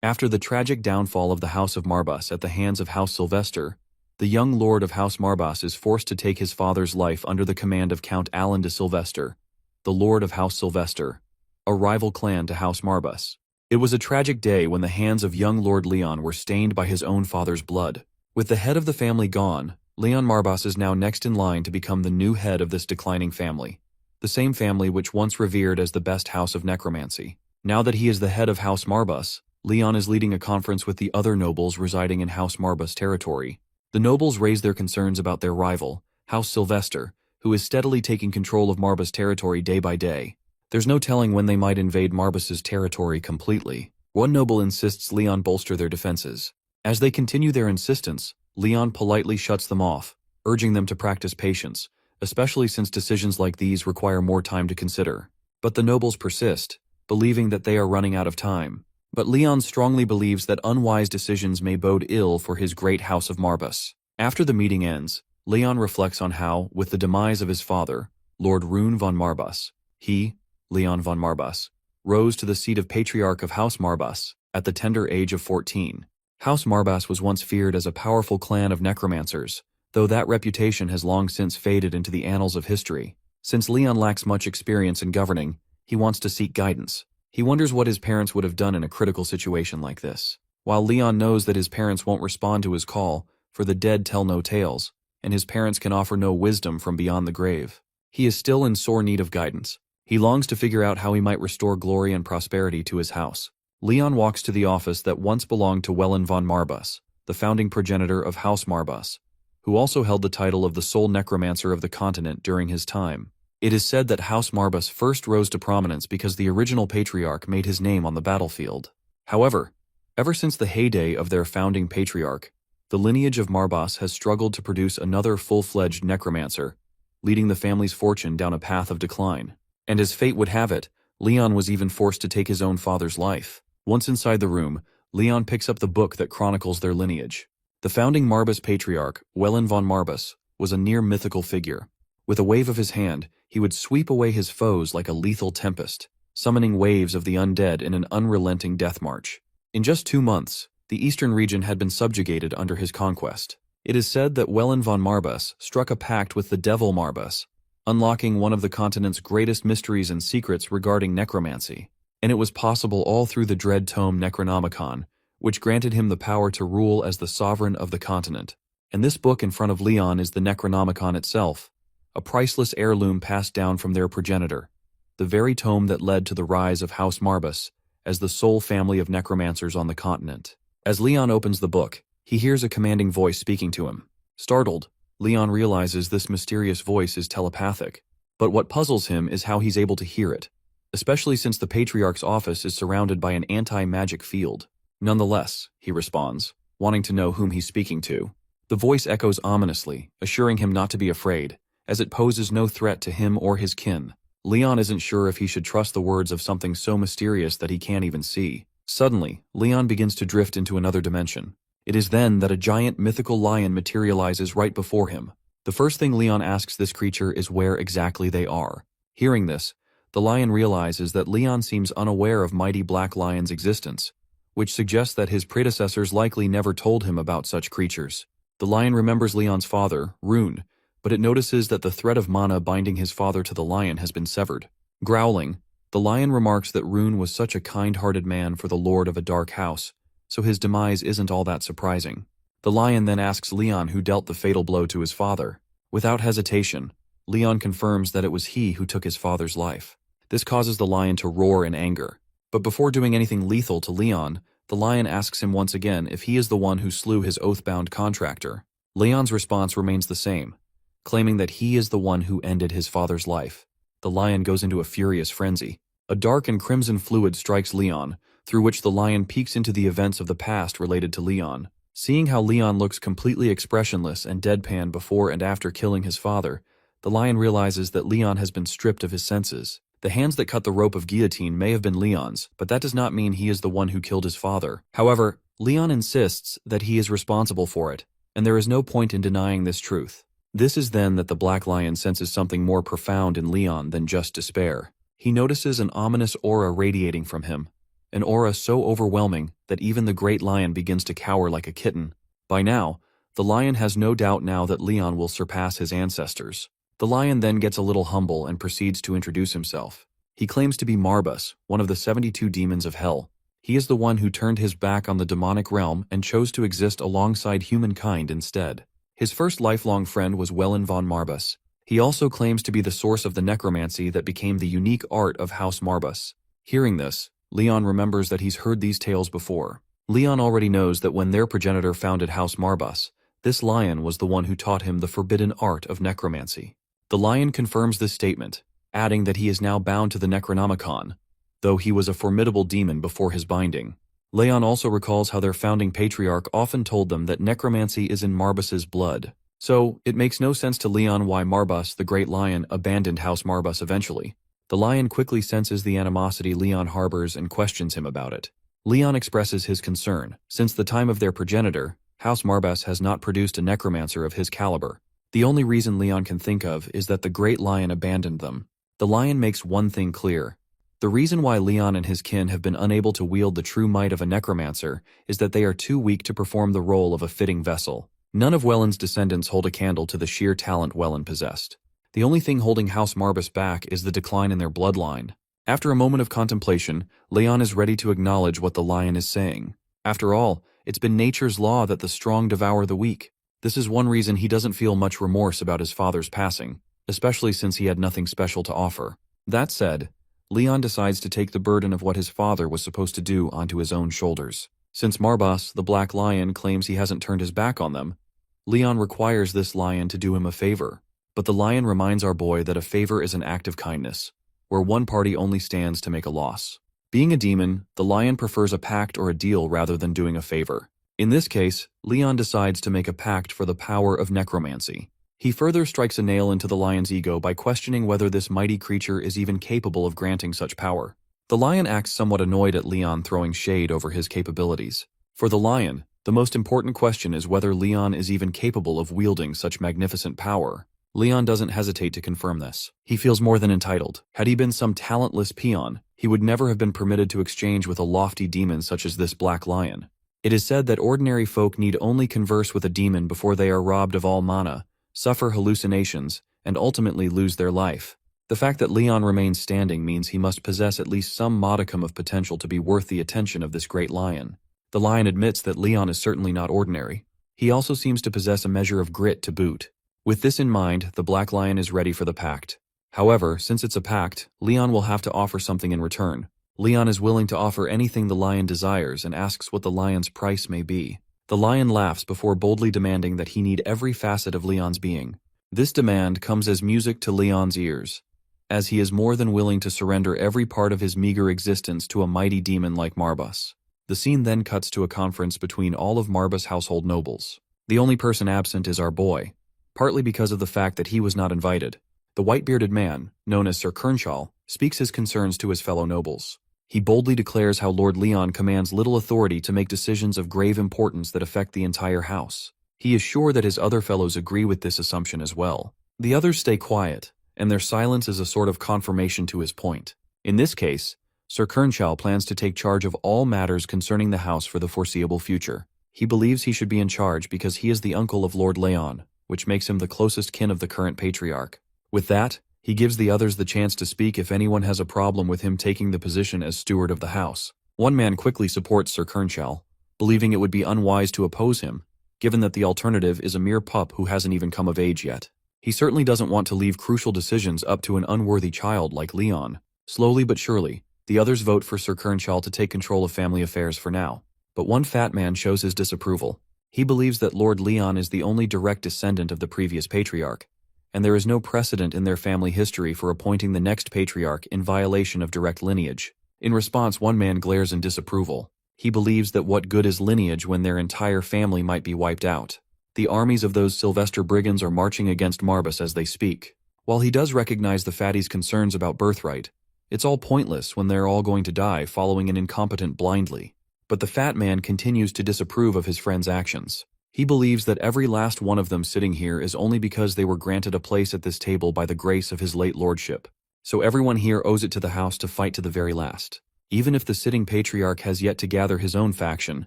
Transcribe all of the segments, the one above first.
After the tragic downfall of the House of Marbas at the hands of House Sylvester, the young lord of House Marbas is forced to take his father's life under the command of Count Alan de Sylvester, the lord of House Sylvester, a rival clan to House Marbas. It was a tragic day when the hands of young Lord Leon were stained by his own father's blood. With the head of the family gone, Leon Marbas is now next in line to become the new head of this declining family, the same family which once revered as the best house of necromancy. Now that he is the head of House Marbas, Leon is leading a conference with the other nobles residing in House Marbas territory. The nobles raise their concerns about their rival, House Sylvester, who is steadily taking control of Marbas territory day by day. There's no telling when they might invade Marbas's territory completely. One noble insists Leon bolster their defenses. As they continue their insistence, Leon politely shuts them off, urging them to practice patience, especially since decisions like these require more time to consider. But the nobles persist, believing that they are running out of time. But Leon strongly believes that unwise decisions may bode ill for his great house of Marbas. After the meeting ends, Leon reflects on how, with the demise of his father, Lord Rune von Marbas, he, Leon von Marbas, rose to the seat of Patriarch of House Marbas at the tender age of 14. House Marbas was once feared as a powerful clan of necromancers, though that reputation has long since faded into the annals of history. Since Leon lacks much experience in governing, he wants to seek guidance. He wonders what his parents would have done in a critical situation like this. While Leon knows that his parents won't respond to his call, for the dead tell no tales, and his parents can offer no wisdom from beyond the grave, he is still in sore need of guidance. He longs to figure out how he might restore glory and prosperity to his house. Leon walks to the office that once belonged to Wellen von Marbas, the founding progenitor of House Marbas, who also held the title of the sole necromancer of the continent during his time. It is said that House Marbas first rose to prominence because the original patriarch made his name on the battlefield. However, ever since the heyday of their founding patriarch, the lineage of Marbas has struggled to produce another full-fledged necromancer, leading the family's fortune down a path of decline. And as fate would have it, Leon was even forced to take his own father's life. Once inside the room, Leon picks up the book that chronicles their lineage. The founding Marbas patriarch, Wellen von Marbas, was a near-mythical figure. With a wave of his hand, he would sweep away his foes like a lethal tempest, summoning waves of the undead in an unrelenting death march. In just 2 months, the eastern region had been subjugated under his conquest. It is said that Wellen von Marbas struck a pact with the devil Marbas, unlocking one of the continent's greatest mysteries and secrets regarding necromancy. And it was possible all through the dread tome Necronomicon, which granted him the power to rule as the sovereign of the continent. And this book in front of Leon is the Necronomicon itself, a priceless heirloom passed down from their progenitor, the very tome that led to the rise of House Marbas as the sole family of necromancers on the continent. As Leon opens the book, he hears a commanding voice speaking to him. Startled, Leon realizes this mysterious voice is telepathic, but what puzzles him is how he's able to hear it, especially since the Patriarch's office is surrounded by an anti-magic field. Nonetheless, he responds, wanting to know whom he's speaking to. The voice echoes ominously, assuring him not to be afraid, as it poses no threat to him or his kin. Leon isn't sure if he should trust the words of something so mysterious that he can't even see. Suddenly, Leon begins to drift into another dimension. It is then that a giant mythical lion materializes right before him. The first thing Leon asks this creature is where exactly they are. Hearing this, the lion realizes that Leon seems unaware of mighty black lion's existence, which suggests that his predecessors likely never told him about such creatures. The lion remembers Leon's father, Rune, but it notices that the thread of mana binding his father to the lion has been severed. Growling, the lion remarks that Rune was such a kind-hearted man for the lord of a dark house, so his demise isn't all that surprising. The lion then asks Leon who dealt the fatal blow to his father. Without hesitation, Leon confirms that it was he who took his father's life. This causes the lion to roar in anger. But before doing anything lethal to Leon, the lion asks him once again if he is the one who slew his oath-bound contractor. Leon's response remains the same, claiming that he is the one who ended his father's life. The lion goes into a furious frenzy. A dark and crimson fluid strikes Leon, through which the lion peeks into the events of the past related to Leon. Seeing how Leon looks completely expressionless and deadpan before and after killing his father, the lion realizes that Leon has been stripped of his senses. The hands that cut the rope of guillotine may have been Leon's, but that does not mean he is the one who killed his father. However, Leon insists that he is responsible for it, and there is no point in denying this truth. This is then that the Black Lion senses something more profound in Leon than just despair. He notices an ominous aura radiating from him, an aura so overwhelming that even the great lion begins to cower like a kitten. By now, the lion has no doubt now that Leon will surpass his ancestors. The lion then gets a little humble and proceeds to introduce himself. He claims to be Marbas, one of the 72 demons of hell. He is the one who turned his back on the demonic realm and chose to exist alongside humankind instead. His first lifelong friend was Wellen von Marbas. He also claims to be the source of the necromancy that became the unique art of House Marbas. Hearing this, Leon remembers that he's heard these tales before. Leon already knows that when their progenitor founded House Marbas, this lion was the one who taught him the forbidden art of necromancy. The lion confirms this statement, adding that he is now bound to the Necronomicon, though he was a formidable demon before his binding. Leon also recalls how their founding patriarch often told them that necromancy is in Marbas's blood. So, it makes no sense to Leon why Marbas, the great lion, abandoned House Marbas eventually. The lion quickly senses the animosity Leon harbors and questions him about it. Leon expresses his concern. Since the time of their progenitor, House Marbas has not produced a necromancer of his caliber. The only reason Leon can think of is that the great lion abandoned them. The lion makes one thing clear. The reason why Leon and his kin have been unable to wield the true might of a necromancer is that they are too weak to perform the role of a fitting vessel. None of Welland's descendants hold a candle to the sheer talent Welland possessed. The only thing holding House Marbas back is the decline in their bloodline. After a moment of contemplation, Leon is ready to acknowledge what the lion is saying. After all, it's been nature's law that the strong devour the weak. This is one reason he doesn't feel much remorse about his father's passing, especially since he had nothing special to offer. That said, Leon decides to take the burden of what his father was supposed to do onto his own shoulders. Since Marbas, the Black Lion, claims he hasn't turned his back on them, Leon requires this lion to do him a favor. But the lion reminds our boy that a favor is an act of kindness, where one party only stands to make a loss. Being a demon, the lion prefers a pact or a deal rather than doing a favor. In this case, Leon decides to make a pact for the power of necromancy. He further strikes a nail into the lion's ego by questioning whether this mighty creature is even capable of granting such power. The lion acts somewhat annoyed at Leon throwing shade over his capabilities. For the lion, the most important question is whether Leon is even capable of wielding such magnificent power. Leon doesn't hesitate to confirm this. He feels more than entitled. Had he been some talentless peon, he would never have been permitted to exchange with a lofty demon such as this Black Lion. It is said that ordinary folk need only converse with a demon before they are robbed of all mana, suffer hallucinations, and ultimately lose their life. The fact that Leon remains standing means he must possess at least some modicum of potential to be worth the attention of this great lion. The lion admits that Leon is certainly not ordinary. He also seems to possess a measure of grit to boot. With this in mind, the Black Lion is ready for the pact. However, since it's a pact, Leon will have to offer something in return. Leon is willing to offer anything the lion desires and asks what the lion's price may be. The lion laughs before boldly demanding that he need every facet of Leon's being. This demand comes as music to Leon's ears, as he is more than willing to surrender every part of his meager existence to a mighty demon like Marbas. The scene then cuts to a conference between all of Marbas' household nobles. The only person absent is our boy, partly because of the fact that he was not invited. The white-bearded man, known as Sir Kernshal, speaks his concerns to his fellow nobles. He boldly declares how Lord Leon commands little authority to make decisions of grave importance that affect the entire house. He is sure that his other fellows agree with this assumption as well. The others stay quiet, and their silence is a sort of confirmation to his point. In this case, Sir Kernshal plans to take charge of all matters concerning the house for the foreseeable future. He believes he should be in charge because he is the uncle of Lord Leon, which makes him the closest kin of the current patriarch. With that, he gives the others the chance to speak if anyone has a problem with him taking the position as steward of the house. One man quickly supports Sir Kernshal, believing it would be unwise to oppose him, given that the alternative is a mere pup who hasn't even come of age yet. He certainly doesn't want to leave crucial decisions up to an unworthy child like Leon. Slowly but surely, the others vote for Sir Kernshal to take control of family affairs for now. But one fat man shows his disapproval. He believes that Lord Leon is the only direct descendant of the previous patriarch, and there is no precedent in their family history for appointing the next patriarch in violation of direct lineage. In response, one man glares in disapproval. He believes that what good is lineage when their entire family might be wiped out. The armies of those Sylvester brigands are marching against Marbas as they speak. While he does recognize the fatty's concerns about birthright, it's all pointless when they're all going to die following an incompetent blindly. But the fat man continues to disapprove of his friend's actions. He believes that every last one of them sitting here is only because they were granted a place at this table by the grace of his late lordship. So everyone here owes it to the house to fight to the very last. Even if the sitting patriarch has yet to gather his own faction,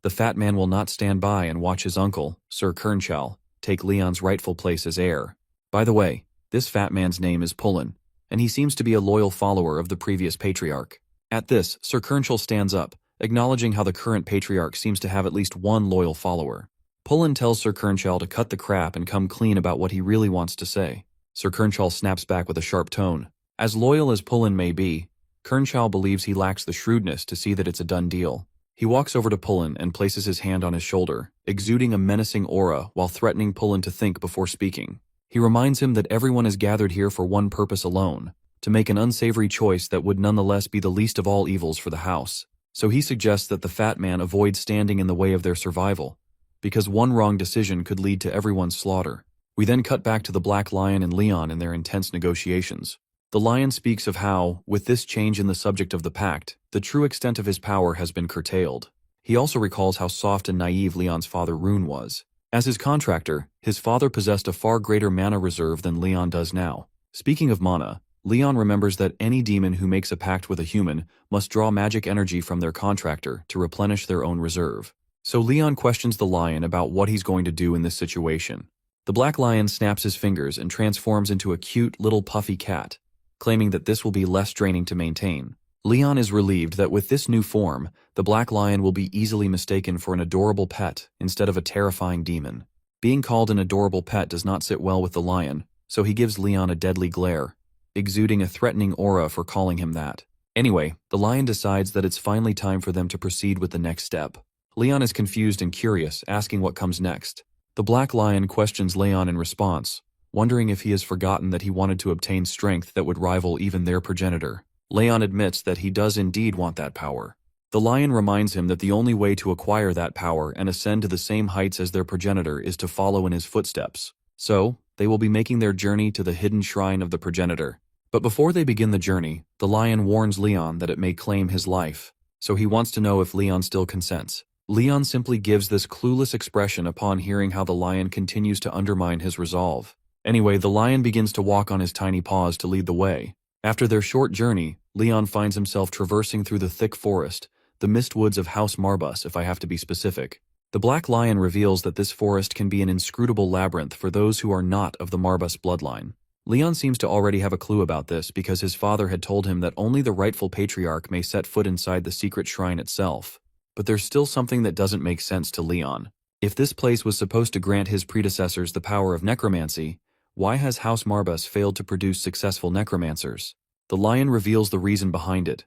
the fat man will not stand by and watch his uncle, Sir Kernchal, take Leon's rightful place as heir. By the way, this fat man's name is Pullen, and he seems to be a loyal follower of the previous patriarch. At this, Sir Kernchal stands up, acknowledging how the current patriarch seems to have at least one loyal follower. Pullen tells Sir Kernchal to cut the crap and come clean about what he really wants to say. Sir Kernchal snaps back with a sharp tone. As loyal as Pullen may be, Kernchal believes he lacks the shrewdness to see that it's a done deal. He walks over to Pullen and places his hand on his shoulder, exuding a menacing aura while threatening Pullen to think before speaking. He reminds him that everyone is gathered here for one purpose alone, to make an unsavory choice that would nonetheless be the least of all evils for the house. So he suggests that the fat man avoid standing in the way of their survival, because one wrong decision could lead to everyone's slaughter. We then cut back to the Black Lion and Leon in their intense negotiations. The Lion speaks of how, with this change in the subject of the pact, the true extent of his power has been curtailed. He also recalls how soft and naive Leon's father Rune was. As his contractor, his father possessed a far greater mana reserve than Leon does now. Speaking of mana, Leon remembers that any demon who makes a pact with a human must draw magic energy from their contractor to replenish their own reserve. So Leon questions the Lion about what he's going to do in this situation. The Black Lion snaps his fingers and transforms into a cute little puffy cat, claiming that this will be less draining to maintain. Leon is relieved that with this new form, the Black Lion will be easily mistaken for an adorable pet instead of a terrifying demon. Being called an adorable pet does not sit well with the Lion, so he gives Leon a deadly glare, exuding a threatening aura for calling him that. Anyway, the Lion decides that it's finally time for them to proceed with the next step. Leon is confused and curious, asking what comes next. The Black Lion questions Leon in response, wondering if he has forgotten that he wanted to obtain strength that would rival even their progenitor. Leon admits that he does indeed want that power. The Lion reminds him that the only way to acquire that power and ascend to the same heights as their progenitor is to follow in his footsteps. So, they will be making their journey to the hidden shrine of the progenitor. But before they begin the journey, the Lion warns Leon that it may claim his life, so he wants to know if Leon still consents. Leon simply gives this clueless expression upon hearing how the Lion continues to undermine his resolve. Anyway, the Lion begins to walk on his tiny paws to lead the way. After their short journey, Leon finds himself traversing through the thick forest, the mist woods of House Marbus if I have to be specific. The Black Lion reveals that this forest can be an inscrutable labyrinth for those who are not of the Marbus bloodline. Leon seems to already have a clue about this because his father had told him that only the rightful patriarch may set foot inside the secret shrine itself. But there's still something that doesn't make sense to Leon. If this place was supposed to grant his predecessors the power of necromancy, why has House Marbus failed to produce successful necromancers? The Lion reveals the reason behind it.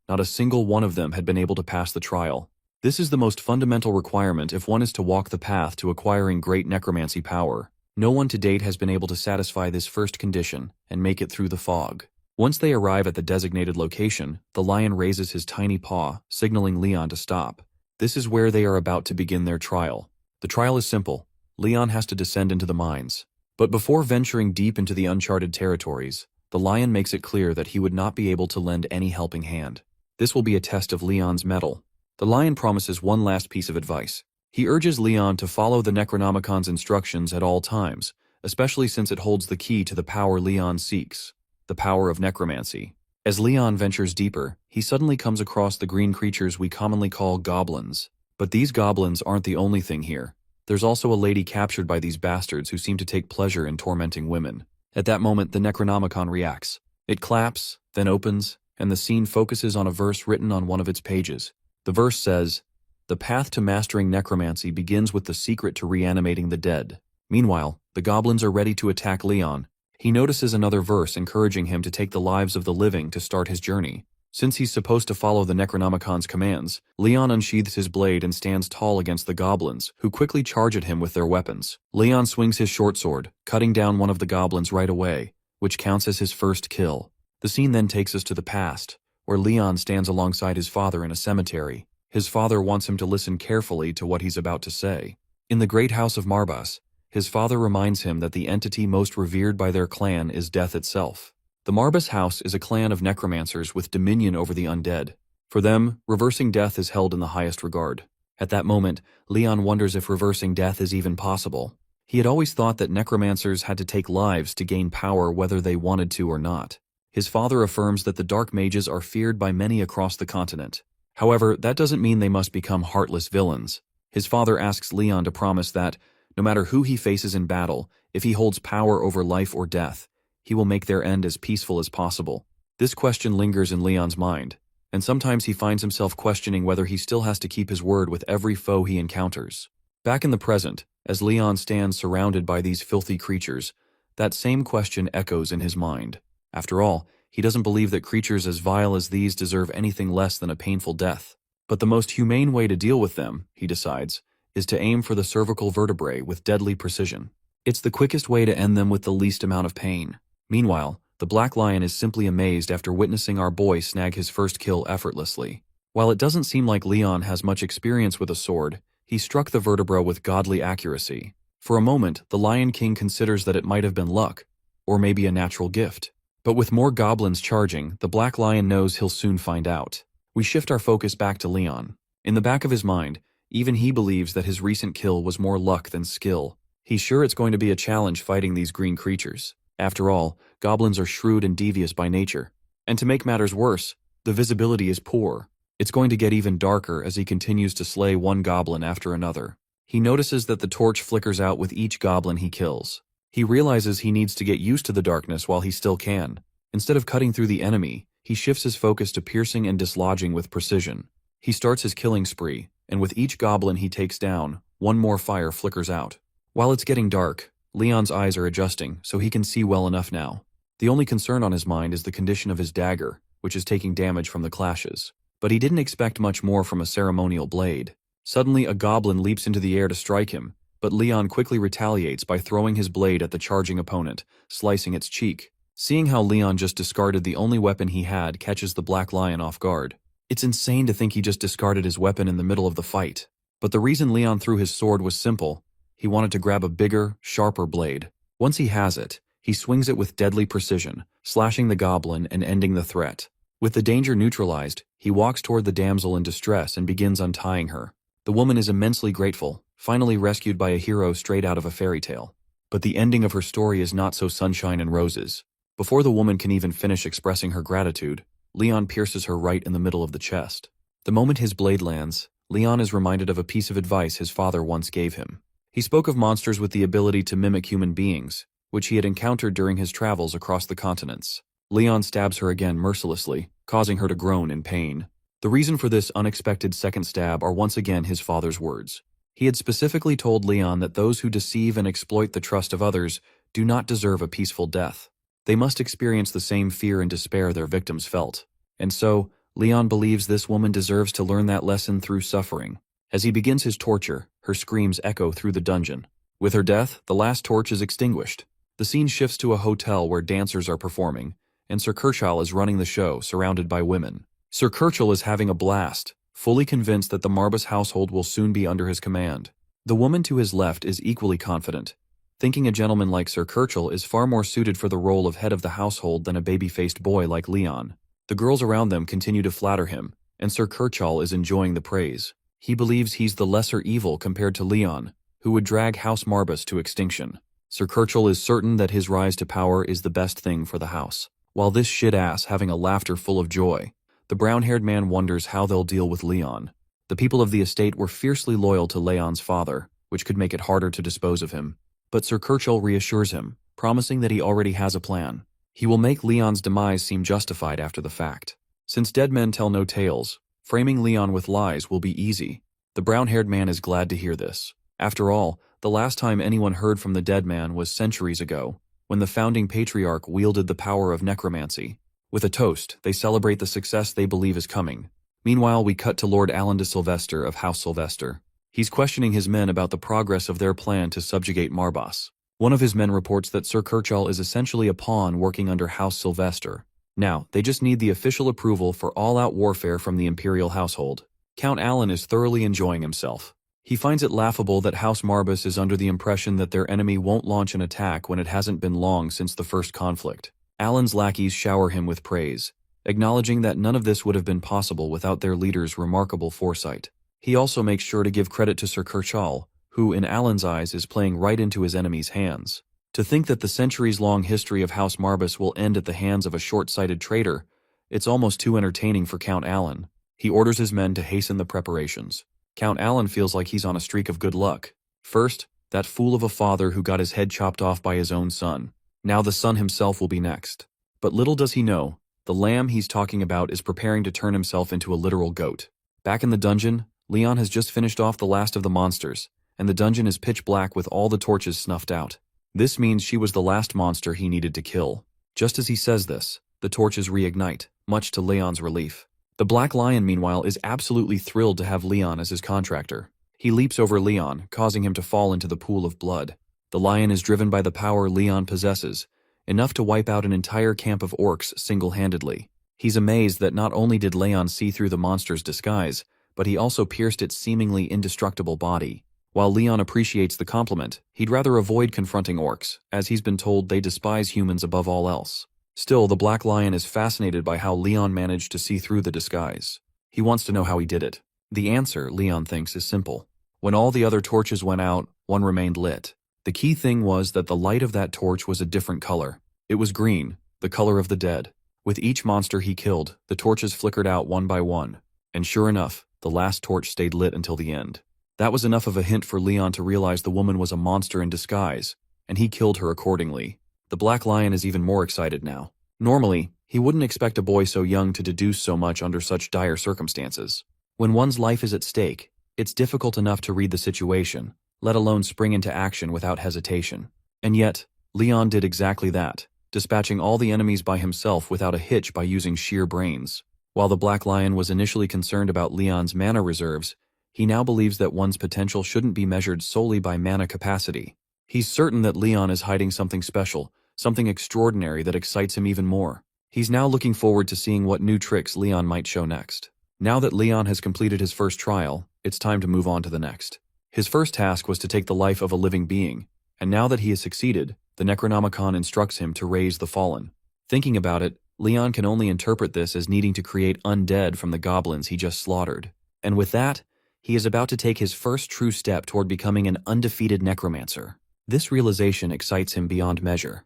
Not a single one of them had been able to pass the trial. This is the most fundamental requirement if one is to walk the path to acquiring great necromancy power. No one to date has been able to satisfy this first condition and make it through the fog. Once they arrive at the designated location, the Lion raises his tiny paw, signaling Leon to stop. This is where they are about to begin their trial. The trial is simple. Leon has to descend into the mines. But before venturing deep into the uncharted territories, the Lion makes it clear that he would not be able to lend any helping hand. This will be a test of Leon's mettle. The Lion promises one last piece of advice. He urges Leon to follow the Necronomicon's instructions at all times, especially since it holds the key to the power Leon seeks, the power of necromancy. As Leon ventures deeper, he suddenly comes across the green creatures we commonly call goblins. But these goblins aren't the only thing here. There's also a lady captured by these bastards who seem to take pleasure in tormenting women. At that moment, the Necronomicon reacts. It claps, then opens, and the scene focuses on a verse written on one of its pages. The verse says, "The path to mastering necromancy begins with the secret to reanimating the dead." Meanwhile, the goblins are ready to attack Leon. He notices another verse encouraging him to take the lives of the living to start his journey. Since he's supposed to follow the Necronomicon's commands, Leon unsheathes his blade and stands tall against the goblins, who quickly charge at him with their weapons. Leon swings his short sword, cutting down one of the goblins right away, which counts as his first kill. The scene then takes us to the past, where Leon stands alongside his father in a cemetery. His father wants him to listen carefully to what he's about to say. In the great house of Marbus, his father reminds him that the entity most revered by their clan is death itself. The Marbus house is a clan of necromancers with dominion over the undead. For them, reversing death is held in the highest regard. At that moment, Leon wonders if reversing death is even possible. He had always thought that necromancers had to take lives to gain power whether they wanted to or not. His father affirms that the dark mages are feared by many across the continent. However, that doesn't mean they must become heartless villains. His father asks Leon to promise that, no matter who he faces in battle, if he holds power over life or death, he will make their end as peaceful as possible. This question lingers in Leon's mind, and sometimes he finds himself questioning whether he still has to keep his word with every foe he encounters. Back in the present, as Leon stands surrounded by these filthy creatures, that same question echoes in his mind. After all, he doesn't believe that creatures as vile as these deserve anything less than a painful death. But the most humane way to deal with them, he decides, is to aim for the cervical vertebrae with deadly precision. It's the quickest way to end them with the least amount of pain. Meanwhile, the Black Lion is simply amazed after witnessing our boy snag his first kill effortlessly. While it doesn't seem like Leon has much experience with a sword, he struck the vertebra with godly accuracy. For a moment, the Lion King considers that it might have been luck, or maybe a natural gift. But with more goblins charging, the Black Lion knows he'll soon find out. We shift our focus back to Leon. In the back of his mind, even he believes that his recent kill was more luck than skill. He's sure it's going to be a challenge fighting these green creatures. After all, goblins are shrewd and devious by nature. And to make matters worse, the visibility is poor. It's going to get even darker as he continues to slay one goblin after another. He notices that the torch flickers out with each goblin he kills. He realizes he needs to get used to the darkness while he still can. Instead of cutting through the enemy, he shifts his focus to piercing and dislodging with precision. He starts his killing spree, and with each goblin he takes down, one more fire flickers out. While it's getting dark, Leon's eyes are adjusting, so he can see well enough now. The only concern on his mind is the condition of his dagger, which is taking damage from the clashes. But he didn't expect much more from a ceremonial blade. Suddenly, a goblin leaps into the air to strike him, but Leon quickly retaliates by throwing his blade at the charging opponent, slicing its cheek. Seeing how Leon just discarded the only weapon he had catches the Black Lion off guard. It's insane to think he just discarded his weapon in the middle of the fight. But the reason Leon threw his sword was simple. He wanted to grab a bigger, sharper blade. Once he has it, he swings it with deadly precision, slashing the goblin and ending the threat. With the danger neutralized, he walks toward the damsel in distress and begins untying her. The woman is immensely grateful, finally rescued by a hero straight out of a fairy tale. But the ending of her story is not so sunshine and roses. Before the woman can even finish expressing her gratitude, Leon pierces her right in the middle of the chest. The moment his blade lands, Leon is reminded of a piece of advice his father once gave him. He spoke of monsters with the ability to mimic human beings, which he had encountered during his travels across the continents. Leon stabs her again mercilessly, causing her to groan in pain. The reason for this unexpected second stab are once again his father's words. He had specifically told Leon that those who deceive and exploit the trust of others do not deserve a peaceful death. They must experience the same fear and despair their victims felt. And so, Leon believes this woman deserves to learn that lesson through suffering. As he begins his torture, her screams echo through the dungeon. With her death, the last torch is extinguished. The scene shifts to a hotel where dancers are performing, and Sir Kirchall is running the show, surrounded by women. Sir Kirchall is having a blast, fully convinced that the Marbas household will soon be under his command. The woman to his left is equally confident, thinking a gentleman like Sir Kirchall is far more suited for the role of head of the household than a baby-faced boy like Leon. The girls around them continue to flatter him, and Sir Kirchall is enjoying the praise. He believes he's the lesser evil compared to Leon, who would drag House Marbas to extinction. Sir Kirchall is certain that his rise to power is the best thing for the house. While this shit-ass having a laughter full of joy, the brown-haired man wonders how they'll deal with Leon. The people of the estate were fiercely loyal to Leon's father, which could make it harder to dispose of him. But Sir Kirchall reassures him, promising that he already has a plan. He will make Leon's demise seem justified after the fact. Since dead men tell no tales, framing Leon with lies will be easy. The brown-haired man is glad to hear this. After all, the last time anyone heard from the dead man was centuries ago, when the founding patriarch wielded the power of necromancy. With a toast, they celebrate the success they believe is coming. Meanwhile, we cut to Lord Alan de Sylvester of House Sylvester. He's questioning his men about the progress of their plan to subjugate Marbas. One of his men reports that Sir Kirchall is essentially a pawn working under House Sylvester. Now, they just need the official approval for all-out warfare from the imperial household. Count Alan is thoroughly enjoying himself. He finds it laughable that House Marbas is under the impression that their enemy won't launch an attack when it hasn't been long since the first conflict. Alan's lackeys shower him with praise, acknowledging that none of this would have been possible without their leader's remarkable foresight. He also makes sure to give credit to Sir Kirchall, who in Alan's eyes is playing right into his enemy's hands. To think that the centuries-long history of House Marbas will end at the hands of a short-sighted traitor, it's almost too entertaining for Count Alan. He orders his men to hasten the preparations. Count Alan feels like he's on a streak of good luck. First, that fool of a father who got his head chopped off by his own son. Now the son himself will be next. But little does he know, the lamb he's talking about is preparing to turn himself into a literal goat. Back in the dungeon, Leon has just finished off the last of the monsters, and the dungeon is pitch black with all the torches snuffed out. This means she was the last monster he needed to kill. Just as he says this, the torches reignite, much to Leon's relief. The Black Lion, meanwhile, is absolutely thrilled to have Leon as his contractor. He leaps over Leon, causing him to fall into the pool of blood. The lion is driven by the power Leon possesses, enough to wipe out an entire camp of orcs single-handedly. He's amazed that not only did Leon see through the monster's disguise, but he also pierced its seemingly indestructible body. While Leon appreciates the compliment, he'd rather avoid confronting orcs, as he's been told they despise humans above all else. Still, the Black Lion is fascinated by how Leon managed to see through the disguise. He wants to know how he did it. The answer, Leon thinks, is simple. When all the other torches went out, one remained lit. The key thing was that the light of that torch was a different color. It was green, the color of the dead. With each monster he killed, the torches flickered out one by one. And sure enough, the last torch stayed lit until the end. That was enough of a hint for Leon to realize the woman was a monster in disguise, and he killed her accordingly. The Black Lion is even more excited now. Normally, he wouldn't expect a boy so young to deduce so much under such dire circumstances. When one's life is at stake, it's difficult enough to read the situation, let alone spring into action without hesitation. And yet, Leon did exactly that, dispatching all the enemies by himself without a hitch by using sheer brains. While the Black Lion was initially concerned about Leon's mana reserves, he now believes that one's potential shouldn't be measured solely by mana capacity. He's certain that Leon is hiding something special, something extraordinary that excites him even more. He's now looking forward to seeing what new tricks Leon might show next. Now that Leon has completed his first trial, it's time to move on to the next. His first task was to take the life of a living being, and now that he has succeeded, the Necronomicon instructs him to raise the fallen. Thinking about it, Leon can only interpret this as needing to create undead from the goblins he just slaughtered. And with that, he is about to take his first true step toward becoming an undefeated necromancer. This realization excites him beyond measure.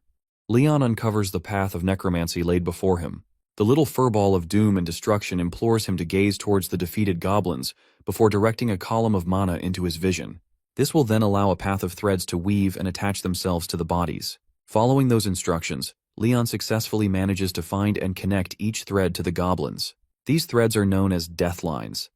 Leon uncovers the path of necromancy laid before him. The little furball of doom and destruction implores him to gaze towards the defeated goblins before directing a column of mana into his vision. This will then allow a path of threads to weave and attach themselves to the bodies. Following those instructions, Leon successfully manages to find and connect each thread to the goblins. These threads are known as death lines.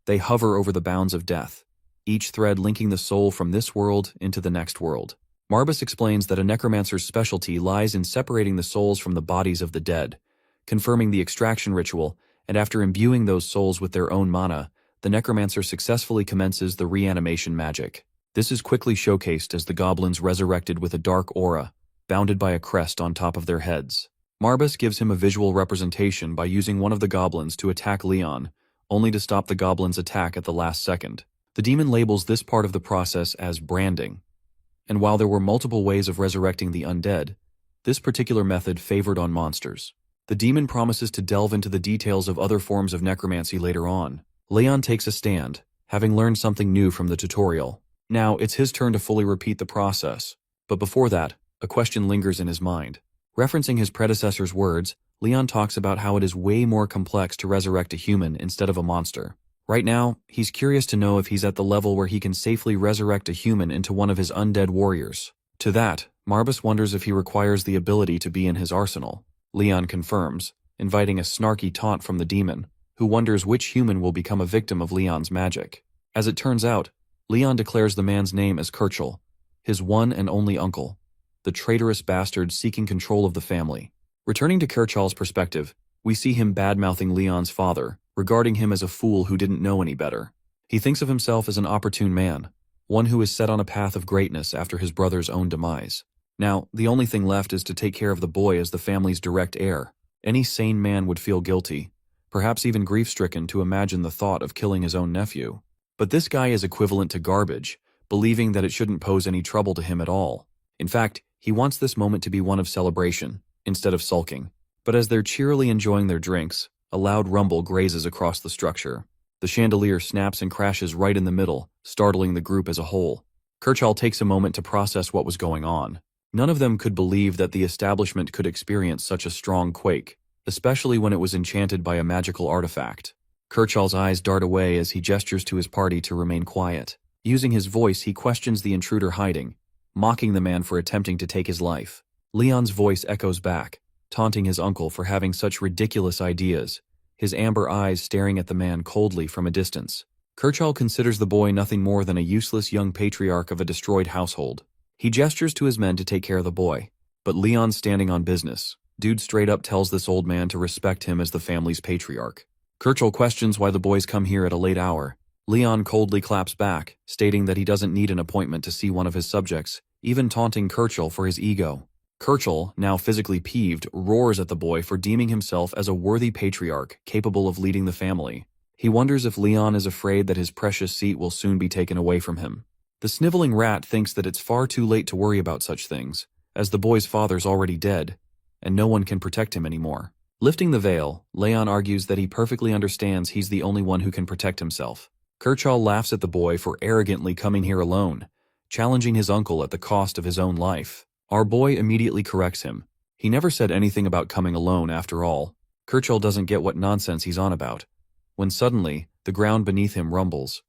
They hover over the bounds of death, each thread linking the soul from this world into the next world. Marbas explains that a necromancer's specialty lies in separating the souls from the bodies of the dead, confirming the extraction ritual, and after imbuing those souls with their own mana, the necromancer successfully commences the reanimation magic. This is quickly showcased as the goblins resurrected with a dark aura, bounded by a crest on top of their heads. Marbas gives him a visual representation by using one of the goblins to attack Leon, only to stop the goblin's attack at the last second. The demon labels this part of the process as branding. And while there were multiple ways of resurrecting the undead, this particular method favored on monsters. The demon promises to delve into the details of other forms of necromancy later on. Leon takes a stand, having learned something new from the tutorial. Now, it's his turn to fully repeat the process. But before that, a question lingers in his mind. Referencing his predecessor's words, Leon talks about how it is way more complex to resurrect a human instead of a monster. Right now, he's curious to know if he's at the level where he can safely resurrect a human into one of his undead warriors. To that, Marbas wonders if he requires the ability to be in his arsenal. Leon confirms, inviting a snarky taunt from the demon, who wonders which human will become a victim of Leon's magic. As it turns out, Leon declares the man's name as Kirchel, his one and only uncle, the traitorous bastard seeking control of the family. Returning to Kirchel's perspective, we see him bad-mouthing Leon's father, regarding him as a fool who didn't know any better. He thinks of himself as an opportune man, one who is set on a path of greatness after his brother's own demise. Now, the only thing left is to take care of the boy as the family's direct heir. Any sane man would feel guilty, perhaps even grief-stricken to imagine the thought of killing his own nephew. But this guy is equivalent to garbage, believing that it shouldn't pose any trouble to him at all. In fact, he wants this moment to be one of celebration, instead of sulking. But as they're cheerily enjoying their drinks, a loud rumble grazes across the structure. The chandelier snaps and crashes right in the middle, startling the group as a whole. Kirchel takes a moment to process what was going on. None of them could believe that the establishment could experience such a strong quake, especially when it was enchanted by a magical artifact. Kirchall's eyes dart away as he gestures to his party to remain quiet. Using his voice, he questions the intruder hiding, mocking the man for attempting to take his life. Leon's voice echoes back, taunting his uncle for having such ridiculous ideas, his amber eyes staring at the man coldly from a distance. Kirchall considers the boy nothing more than a useless young patriarch of a destroyed household. He gestures to his men to take care of the boy, but Leon's standing on business. Dude straight up tells this old man to respect him as the family's patriarch. Kirchall questions why the boys come here at a late hour. Leon coldly claps back, stating that he doesn't need an appointment to see one of his subjects, even taunting Kirchall for his ego. Kirchall, now physically peeved, roars at the boy for deeming himself as a worthy patriarch capable of leading the family. He wonders if Leon is afraid that his precious seat will soon be taken away from him. The sniveling rat thinks that it's far too late to worry about such things, as the boy's father's already dead, and no one can protect him anymore. Lifting the veil, Leon argues that he perfectly understands he's the only one who can protect himself. Kirchall laughs at the boy for arrogantly coming here alone, challenging his uncle at the cost of his own life. Our boy immediately corrects him. He never said anything about coming alone after all. Kirchall doesn't get what nonsense he's on about, when suddenly, the ground beneath him rumbles.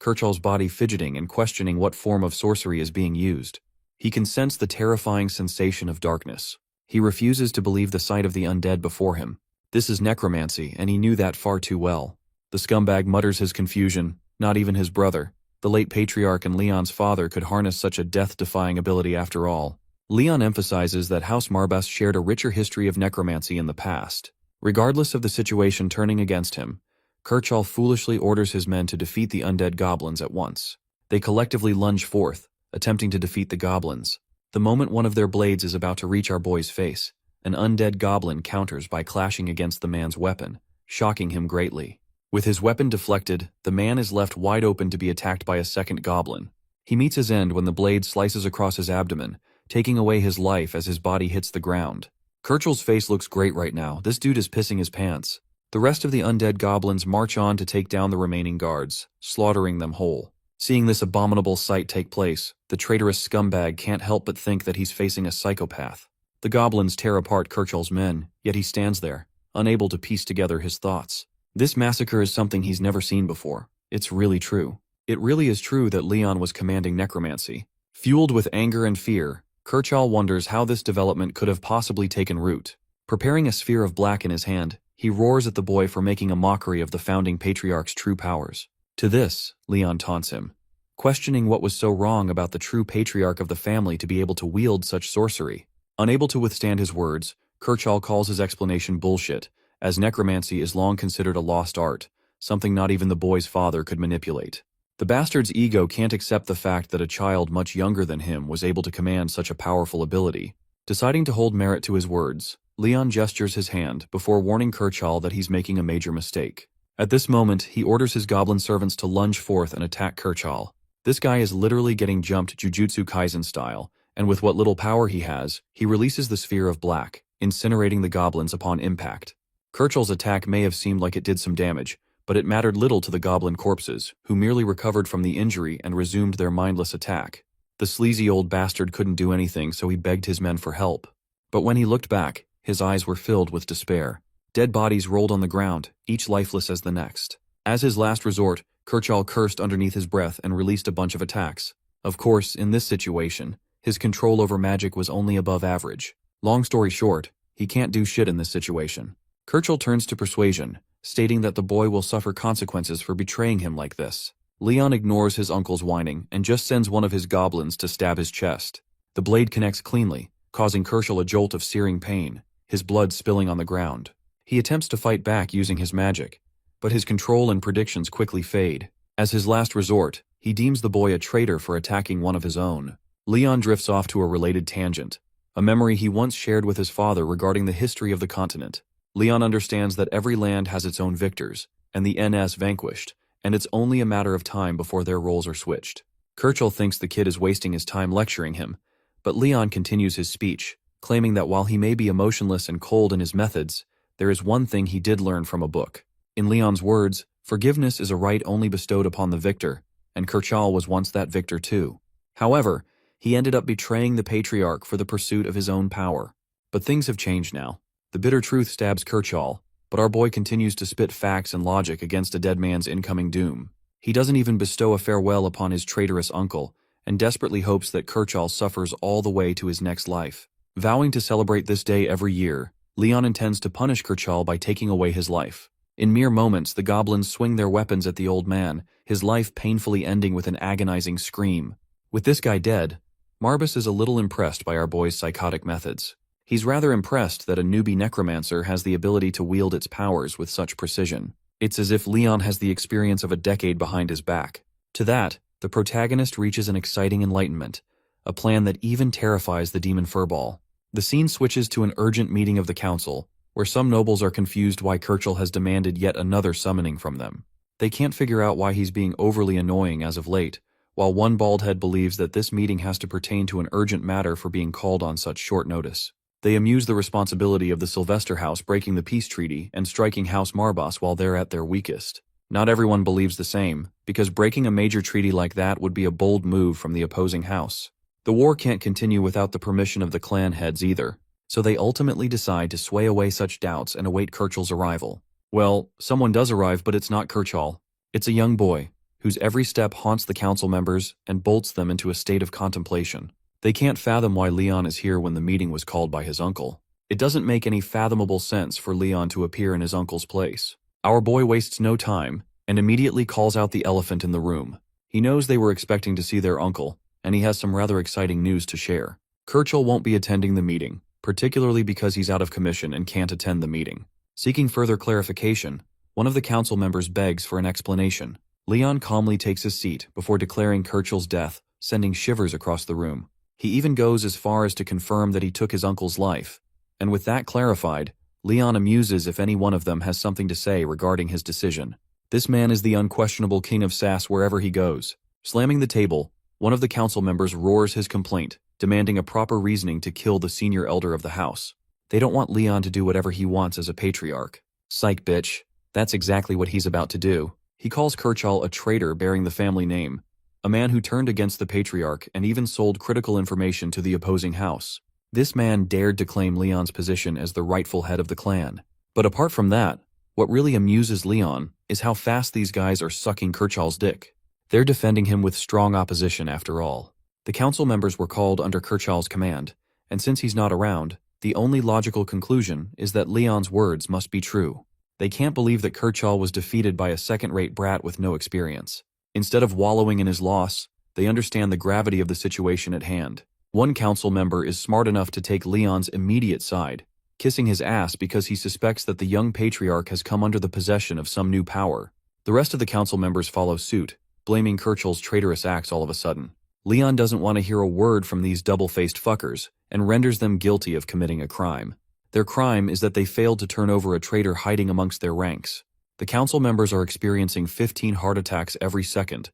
Kirchall's body fidgeting and questioning what form of sorcery is being used. He can sense the terrifying sensation of darkness. He refuses to believe the sight of the undead before him. This is necromancy, and he knew that far too well. The scumbag mutters his confusion. Not even his brother, the late patriarch and Leon's father, could harness such a death-defying ability after all. Leon emphasizes that House Marbas shared a richer history of necromancy in the past. Regardless of the situation turning against him, Kirchall foolishly orders his men to defeat the undead goblins at once. They collectively lunge forth, attempting to defeat the goblins. The moment one of their blades is about to reach our boy's face, an undead goblin counters by clashing against the man's weapon, shocking him greatly. With his weapon deflected, the man is left wide open to be attacked by a second goblin. He meets his end when the blade slices across his abdomen, taking away his life as his body hits the ground. Kirchall's face looks great right now. This dude is pissing his pants. The rest of the undead goblins march on to take down the remaining guards, slaughtering them whole. Seeing this abominable sight take place, the traitorous scumbag can't help but think that he's facing a psychopath. The goblins tear apart Kirchall's men, yet he stands there, unable to piece together his thoughts. This massacre is something he's never seen before. It's really true. It really is true that Leon was commanding necromancy. Fueled with anger and fear, Kirchall wonders how this development could have possibly taken root. Preparing a sphere of black in his hand, he roars at the boy for making a mockery of the founding patriarch's true powers. To this, Leon taunts him, questioning what was so wrong about the true patriarch of the family to be able to wield such sorcery. Unable to withstand his words, Kirchall calls his explanation bullshit, as necromancy is long considered a lost art, something not even the boy's father could manipulate. The bastard's ego can't accept the fact that a child much younger than him was able to command such a powerful ability. Deciding to hold merit to his words, Leon gestures his hand before warning Kirchall that he's making a major mistake. At this moment, he orders his goblin servants to lunge forth and attack Kirchall. This guy is literally getting jumped Jujutsu Kaisen style, and with what little power he has, he releases the sphere of black, incinerating the goblins upon impact. Kirchall's attack may have seemed like it did some damage, but it mattered little to the goblin corpses, who merely recovered from the injury and resumed their mindless attack. The sleazy old bastard couldn't do anything, so he begged his men for help. But when he looked back, his eyes were filled with despair. Dead bodies rolled on the ground, each lifeless as the next. As his last resort, Kirchall cursed underneath his breath and released a bunch of attacks. Of course, in this situation, his control over magic was only above average. Long story short, he can't do shit in this situation. Kirchall turns to persuasion, stating that the boy will suffer consequences for betraying him like this. Leon ignores his uncle's whining and just sends one of his goblins to stab his chest. The blade connects cleanly, causing Kirchall a jolt of searing pain, his blood spilling on the ground. He attempts to fight back using his magic, but his control and predictions quickly fade. As his last resort, he deems the boy a traitor for attacking one of his own. Leon drifts off to a related tangent, a memory he once shared with his father regarding the history of the continent. Leon understands that every land has its own victors, and the NS vanquished, and it's only a matter of time before their roles are switched. Kirchall thinks the kid is wasting his time lecturing him, but Leon continues his speech, claiming that while he may be emotionless and cold in his methods, there is one thing he did learn from a book. In Leon's words, forgiveness is a right only bestowed upon the victor, and Kirchall was once that victor too. However, He ended up betraying the patriarch for the pursuit of his own power. But things have changed now. The bitter truth stabs Kirchall, but our boy continues to spit facts and logic against a dead man's incoming doom. He doesn't even bestow a farewell upon his traitorous uncle, and desperately hopes that Kirchall suffers all the way to his next life. Vowing to celebrate this day every year, Leon intends to punish Kirchall by taking away his life. In mere moments, the goblins swing their weapons at the old man, his life painfully ending with an agonizing scream. With this guy dead, Marbas is a little impressed by our boy's psychotic methods. He's rather impressed that a newbie necromancer has the ability to wield its powers with such precision. It's as if Leon has the experience of a decade behind his back. To that, the protagonist reaches an exciting enlightenment, a plan that even terrifies the demon furball. The scene switches to an urgent meeting of the council, where some nobles are confused why Kirchall has demanded yet another summoning from them. They can't figure out why he's being overly annoying as of late, while one baldhead believes that this meeting has to pertain to an urgent matter for being called on such short notice. They amuse the responsibility of the Sylvester House breaking the peace treaty and striking House Marbas while they're at their weakest. Not everyone believes the same, because breaking a major treaty like that would be a bold move from the opposing house. The war can't continue without the permission of the clan heads either, so they ultimately decide to sway away such doubts and await Kirchall's arrival. Well, someone does arrive, but it's not Kirchall. It's a young boy, whose every step haunts the council members and bolts them into a state of contemplation. They can't fathom why Leon is here when the meeting was called by his uncle. It doesn't make any fathomable sense for Leon to appear in his uncle's place. Our boy wastes no time, and immediately calls out the elephant in the room. He knows they were expecting to see their uncle, and he has some rather exciting news to share. Kirchall won't be attending the meeting, particularly because he's out of commission and can't attend the meeting. Seeking further clarification, one of the council members begs for an explanation. Leon calmly takes his seat before declaring Kirchall's death, sending shivers across the room. He even goes as far as to confirm that he took his uncle's life. And with that clarified, Leon amuses if any one of them has something to say regarding his decision. This man is the unquestionable king of sass wherever he goes. Slamming the table, one of the council members roars his complaint, demanding a proper reasoning to kill the senior elder of the house. They don't want Leon to do whatever he wants as a patriarch. Psych, bitch. That's exactly what he's about to do. He calls Kirchall a traitor bearing the family name, a man who turned against the patriarch and even sold critical information to the opposing house. This man dared to claim Leon's position as the rightful head of the clan. But apart from that, what really amuses Leon is how fast these guys are sucking Kirchall's dick. They're defending him with strong opposition after all. The council members were called under Kirchall's command, and since he's not around, the only logical conclusion is that Leon's words must be true. They can't believe that Kirchall was defeated by a second-rate brat with no experience. Instead of wallowing in his loss, they understand the gravity of the situation at hand. One council member is smart enough to take Leon's immediate side, kissing his ass because he suspects that the young patriarch has come under the possession of some new power. The rest of the council members follow suit, blaming Kirchall's traitorous acts all of a sudden. Leon doesn't want to hear a word from these double-faced fuckers, and renders them guilty of committing a crime. Their crime is that they failed to turn over a traitor hiding amongst their ranks. The council members are experiencing 15 heart attacks every second,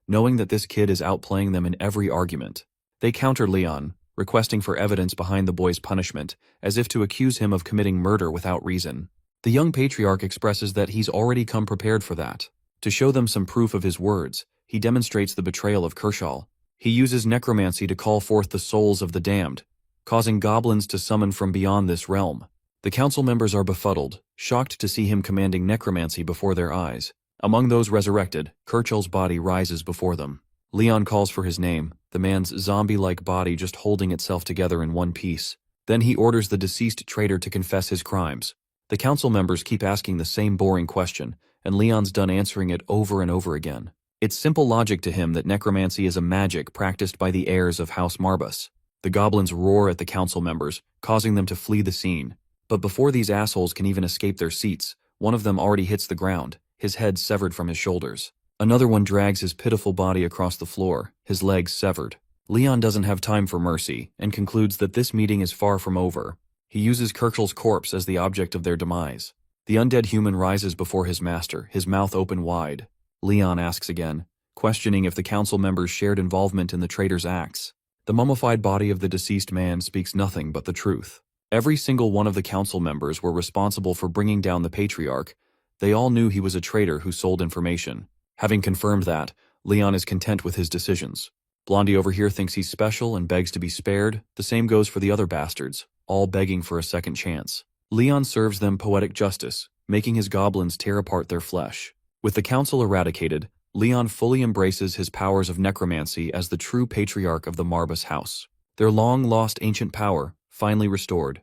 knowing that this kid is outplaying them in every argument. They counter Leon, requesting for evidence behind the boy's punishment, as if to accuse him of committing murder without reason. The young patriarch expresses that he's already come prepared for that. To show them some proof of his words, he demonstrates the betrayal of Kirchall. He uses necromancy to call forth the souls of the damned, causing goblins to summon from beyond this realm. The council members are befuddled, shocked to see him commanding necromancy before their eyes. Among those resurrected, Kirchall's body rises before them. Leon calls for his name, the man's zombie-like body just holding itself together in one piece. Then he orders the deceased traitor to confess his crimes. The council members keep asking the same boring question, and Leon's done answering it over and over again. It's simple logic to him that necromancy is a magic practiced by the heirs of House Marbas. The goblins roar at the council members, causing them to flee the scene. But before these assholes can even escape their seats, one of them already hits the ground, his head severed from his shoulders. Another one drags his pitiful body across the floor, his legs severed. Leon doesn't have time for mercy, and concludes that this meeting is far from over. He uses Kirchall's corpse as the object of their demise. The undead human rises before his master, his mouth open wide. Leon asks again, questioning if the council members shared involvement in the traitor's acts. The mummified body of the deceased man speaks nothing but the truth. Every single one of the council members were responsible for bringing down the patriarch. They all knew he was a traitor who sold information. Having confirmed that, Leon is content with his decisions. Blondie over here thinks he's special and begs to be spared. The same goes for the other bastards, all begging for a second chance. Leon serves them poetic justice, making his goblins tear apart their flesh. With the council eradicated, Leon fully embraces his powers of necromancy as the true patriarch of the Marbas house. Their long-lost ancient power, finally restored.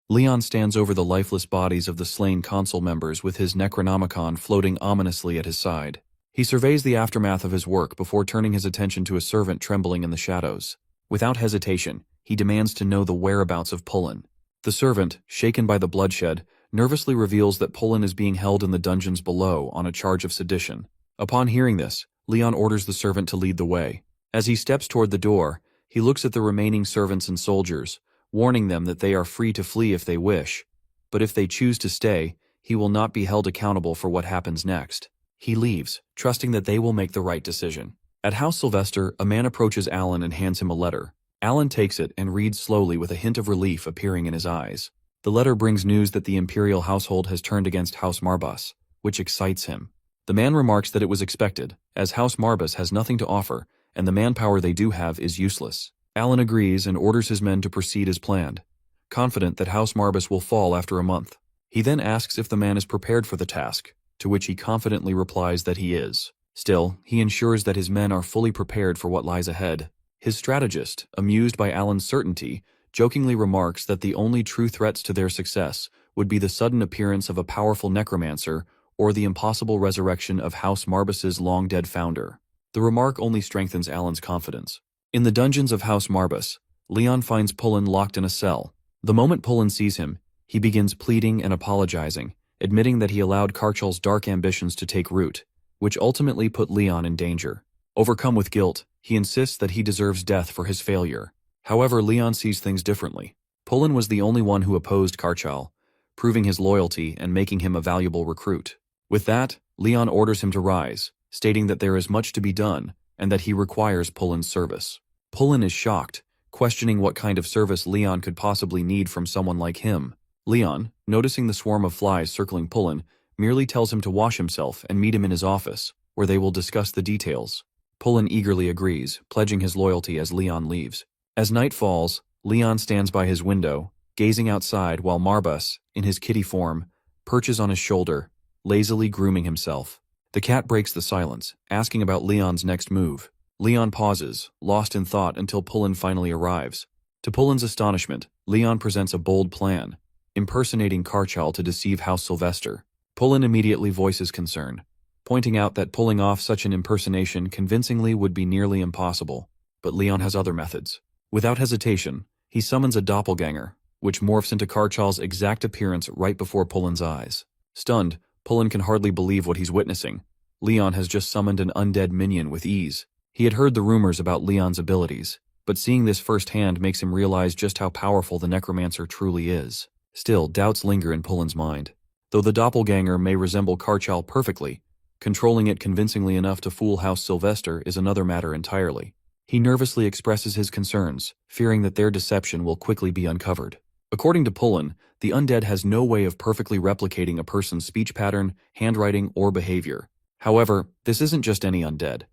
Leon stands over the lifeless bodies of the slain council members with his Necronomicon floating ominously at his side. He surveys the aftermath of his work before turning his attention to a servant trembling in the shadows. Without hesitation, he demands to know the whereabouts of Pullen. The servant, shaken by the bloodshed, nervously reveals that Pullen is being held in the dungeons below on a charge of sedition. Upon hearing this, Leon orders the servant to lead the way. As he steps toward the door, he looks at the remaining servants and soldiers, warning them that they are free to flee if they wish, but if they choose to stay, he will not be held accountable for what happens next. He leaves, trusting that they will make the right decision. At House Sylvester, a man approaches Alan and hands him a letter. Alan takes it and reads slowly with a hint of relief appearing in his eyes. The letter brings news that the imperial household has turned against House Marbas, which excites him. The man remarks that it was expected, as House Marbas has nothing to offer, and the manpower they do have is useless. Alan agrees and orders his men to proceed as planned, confident that House Marbas will fall after a month. He then asks if the man is prepared for the task, to which he confidently replies that he is. Still, he ensures that his men are fully prepared for what lies ahead. His strategist, amused by Alan's certainty, jokingly remarks that the only true threats to their success would be the sudden appearance of a powerful necromancer or the impossible resurrection of House Marbas's long-dead founder. The remark only strengthens Alan's confidence. In the dungeons of House Marbas, Leon finds Pullen locked in a cell. The moment Pullen sees him, he begins pleading and apologizing, admitting that he allowed Karchal's dark ambitions to take root, which ultimately put Leon in danger. Overcome with guilt, he insists that he deserves death for his failure. However, Leon sees things differently. Pullen was the only one who opposed Karchal, proving his loyalty and making him a valuable recruit. With that, Leon orders him to rise, stating that there is much to be done and that he requires Pullen's service. Pullen is shocked, questioning what kind of service Leon could possibly need from someone like him. Leon, noticing the swarm of flies circling Pullen, merely tells him to wash himself and meet him in his office, where they will discuss the details. Pullen eagerly agrees, pledging his loyalty as Leon leaves. As night falls, Leon stands by his window, gazing outside while Marbas, in his kitty form, perches on his shoulder, lazily grooming himself. The cat breaks the silence, asking about Leon's next move. Leon pauses, lost in thought until Pullen finally arrives. To Pullen's astonishment, Leon presents a bold plan, impersonating Karchal to deceive House Sylvester. Pullen immediately voices concern, pointing out that pulling off such an impersonation convincingly would be nearly impossible. But Leon has other methods. Without hesitation, he summons a doppelganger, which morphs into Karchal's exact appearance right before Pullen's eyes. Stunned, Pullen can hardly believe what he's witnessing. Leon has just summoned an undead minion with ease. He had heard the rumors about Leon's abilities, but seeing this firsthand makes him realize just how powerful the Necromancer truly is. Still, doubts linger in Pullen's mind. Though the doppelganger may resemble Karchal perfectly, controlling it convincingly enough to fool House Sylvester is another matter entirely. He nervously expresses his concerns, fearing that their deception will quickly be uncovered. According to Pullen, the undead has no way of perfectly replicating a person's speech pattern, handwriting, or behavior. However, this isn't just any undead.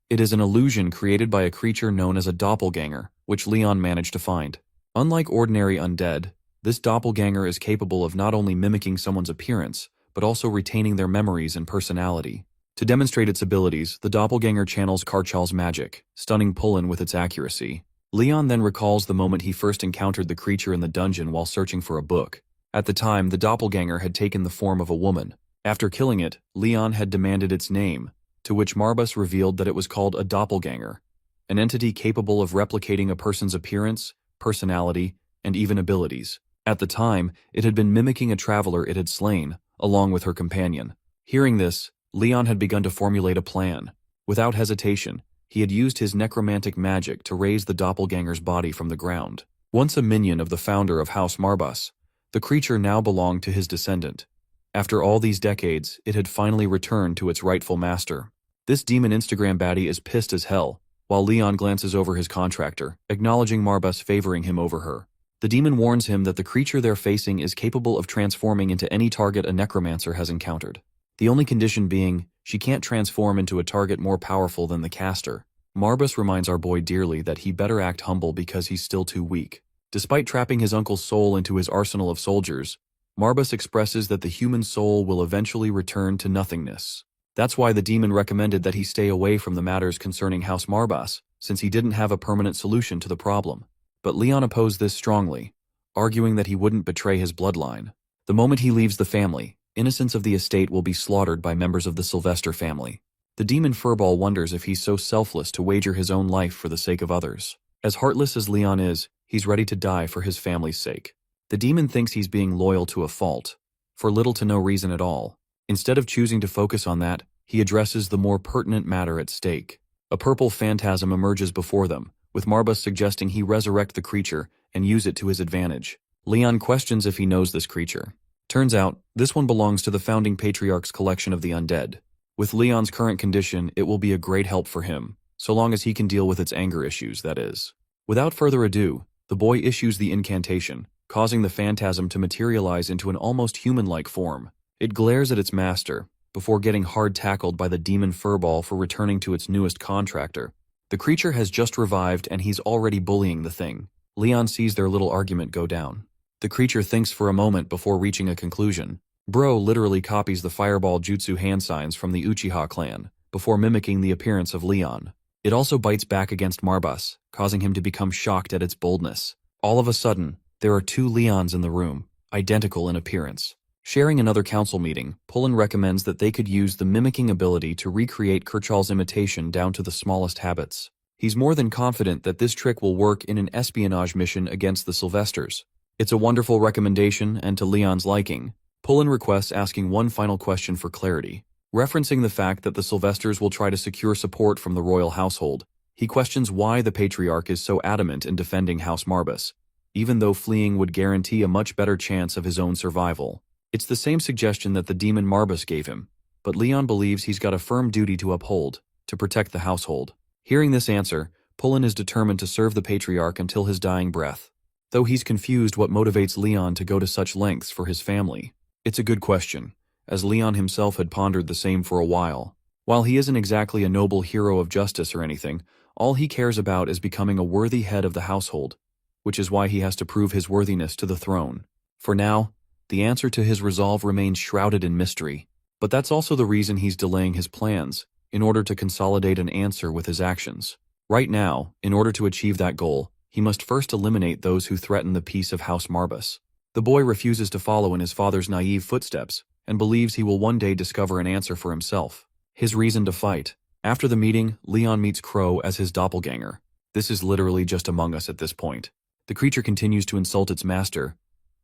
It is an illusion created by a creature known as a doppelganger, which Leon managed to find. Unlike ordinary undead, this doppelganger is capable of not only mimicking someone's appearance, but also retaining their memories and personality. To demonstrate its abilities, the doppelganger channels Karchal's magic, stunning Pullen with its accuracy. Leon then recalls the moment he first encountered the creature in the dungeon while searching for a book. At the time, the doppelganger had taken the form of a woman. After killing it, Leon had demanded its name, to which Marbas revealed that it was called a doppelganger, an entity capable of replicating a person's appearance, personality, and even abilities. At the time, it had been mimicking a traveler it had slain, along with her companion. Hearing this, Leon had begun to formulate a plan. Without hesitation, he had used his necromantic magic to raise the doppelganger's body from the ground. Once a minion of the founder of House Marbas, the creature now belonged to his descendant. After all these decades, it had finally returned to its rightful master. This demon Instagram baddie is pissed as hell, while Leon glances over his contractor, acknowledging Marbas favoring him over her. The demon warns him that the creature they're facing is capable of transforming into any target a necromancer has encountered. The only condition being, she can't transform into a target more powerful than the caster. Marbus reminds our boy dearly that he better act humble because he's still too weak. Despite trapping his uncle's soul into his arsenal of soldiers, Marbus expresses that the human soul will eventually return to nothingness. That's why the demon recommended that he stay away from the matters concerning House Marbas, since he didn't have a permanent solution to the problem. But Leon opposed this strongly, arguing that he wouldn't betray his bloodline. The moment he leaves the family, innocents of the estate will be slaughtered by members of the Sylvester family. The demon Furball wonders if he's so selfless to wager his own life for the sake of others. As heartless as Leon is, he's ready to die for his family's sake. The demon thinks he's being loyal to a fault, for little to no reason at all. Instead of choosing to focus on that, he addresses the more pertinent matter at stake. A purple phantasm emerges before them, with Marbus suggesting he resurrect the creature and use it to his advantage. Leon questions if he knows this creature. Turns out, this one belongs to the founding patriarch's collection of the undead. With Leon's current condition, it will be a great help for him, so long as he can deal with its anger issues, that is. Without further ado, the boy issues the incantation, causing the phantasm to materialize into an almost human-like form. It glares at its master, before getting hard tackled by the demon Furball for returning to its newest contractor. The creature has just revived and he's already bullying the thing. Leon sees their little argument go down. The creature thinks for a moment before reaching a conclusion. Bro literally copies the fireball jutsu hand signs from the Uchiha clan, before mimicking the appearance of Leon. It also bites back against Marbus, causing him to become shocked at its boldness. All of a sudden, there are two Leons in the room, identical in appearance. Sharing another council meeting, Pullen recommends that they could use the mimicking ability to recreate Kirchal's imitation down to the smallest habits. He's more than confident that this trick will work in an espionage mission against the Sylvesters. It's a wonderful recommendation and to Leon's liking. Pullen requests asking one final question for clarity. Referencing the fact that the Sylvesters will try to secure support from the royal household, he questions why the Patriarch is so adamant in defending House Marbus, even though fleeing would guarantee a much better chance of his own survival. It's the same suggestion that the demon Marbus gave him, but Leon believes he's got a firm duty to uphold, to protect the household. Hearing this answer, Pullen is determined to serve the Patriarch until his dying breath. Though he's confused what motivates Leon to go to such lengths for his family. It's a good question, as Leon himself had pondered the same for a while. While he isn't exactly a noble hero of justice or anything, all he cares about is becoming a worthy head of the household, which is why he has to prove his worthiness to the throne. For now, the answer to his resolve remains shrouded in mystery. But that's also the reason he's delaying his plans, in order to consolidate an answer with his actions. Right now, in order to achieve that goal, he must first eliminate those who threaten the peace of House Marbus. The boy refuses to follow in his father's naive footsteps, and believes he will one day discover an answer for himself. His reason to fight. After the meeting, Leon meets Crow as his doppelganger. This is literally just Among Us at this point. The creature continues to insult its master,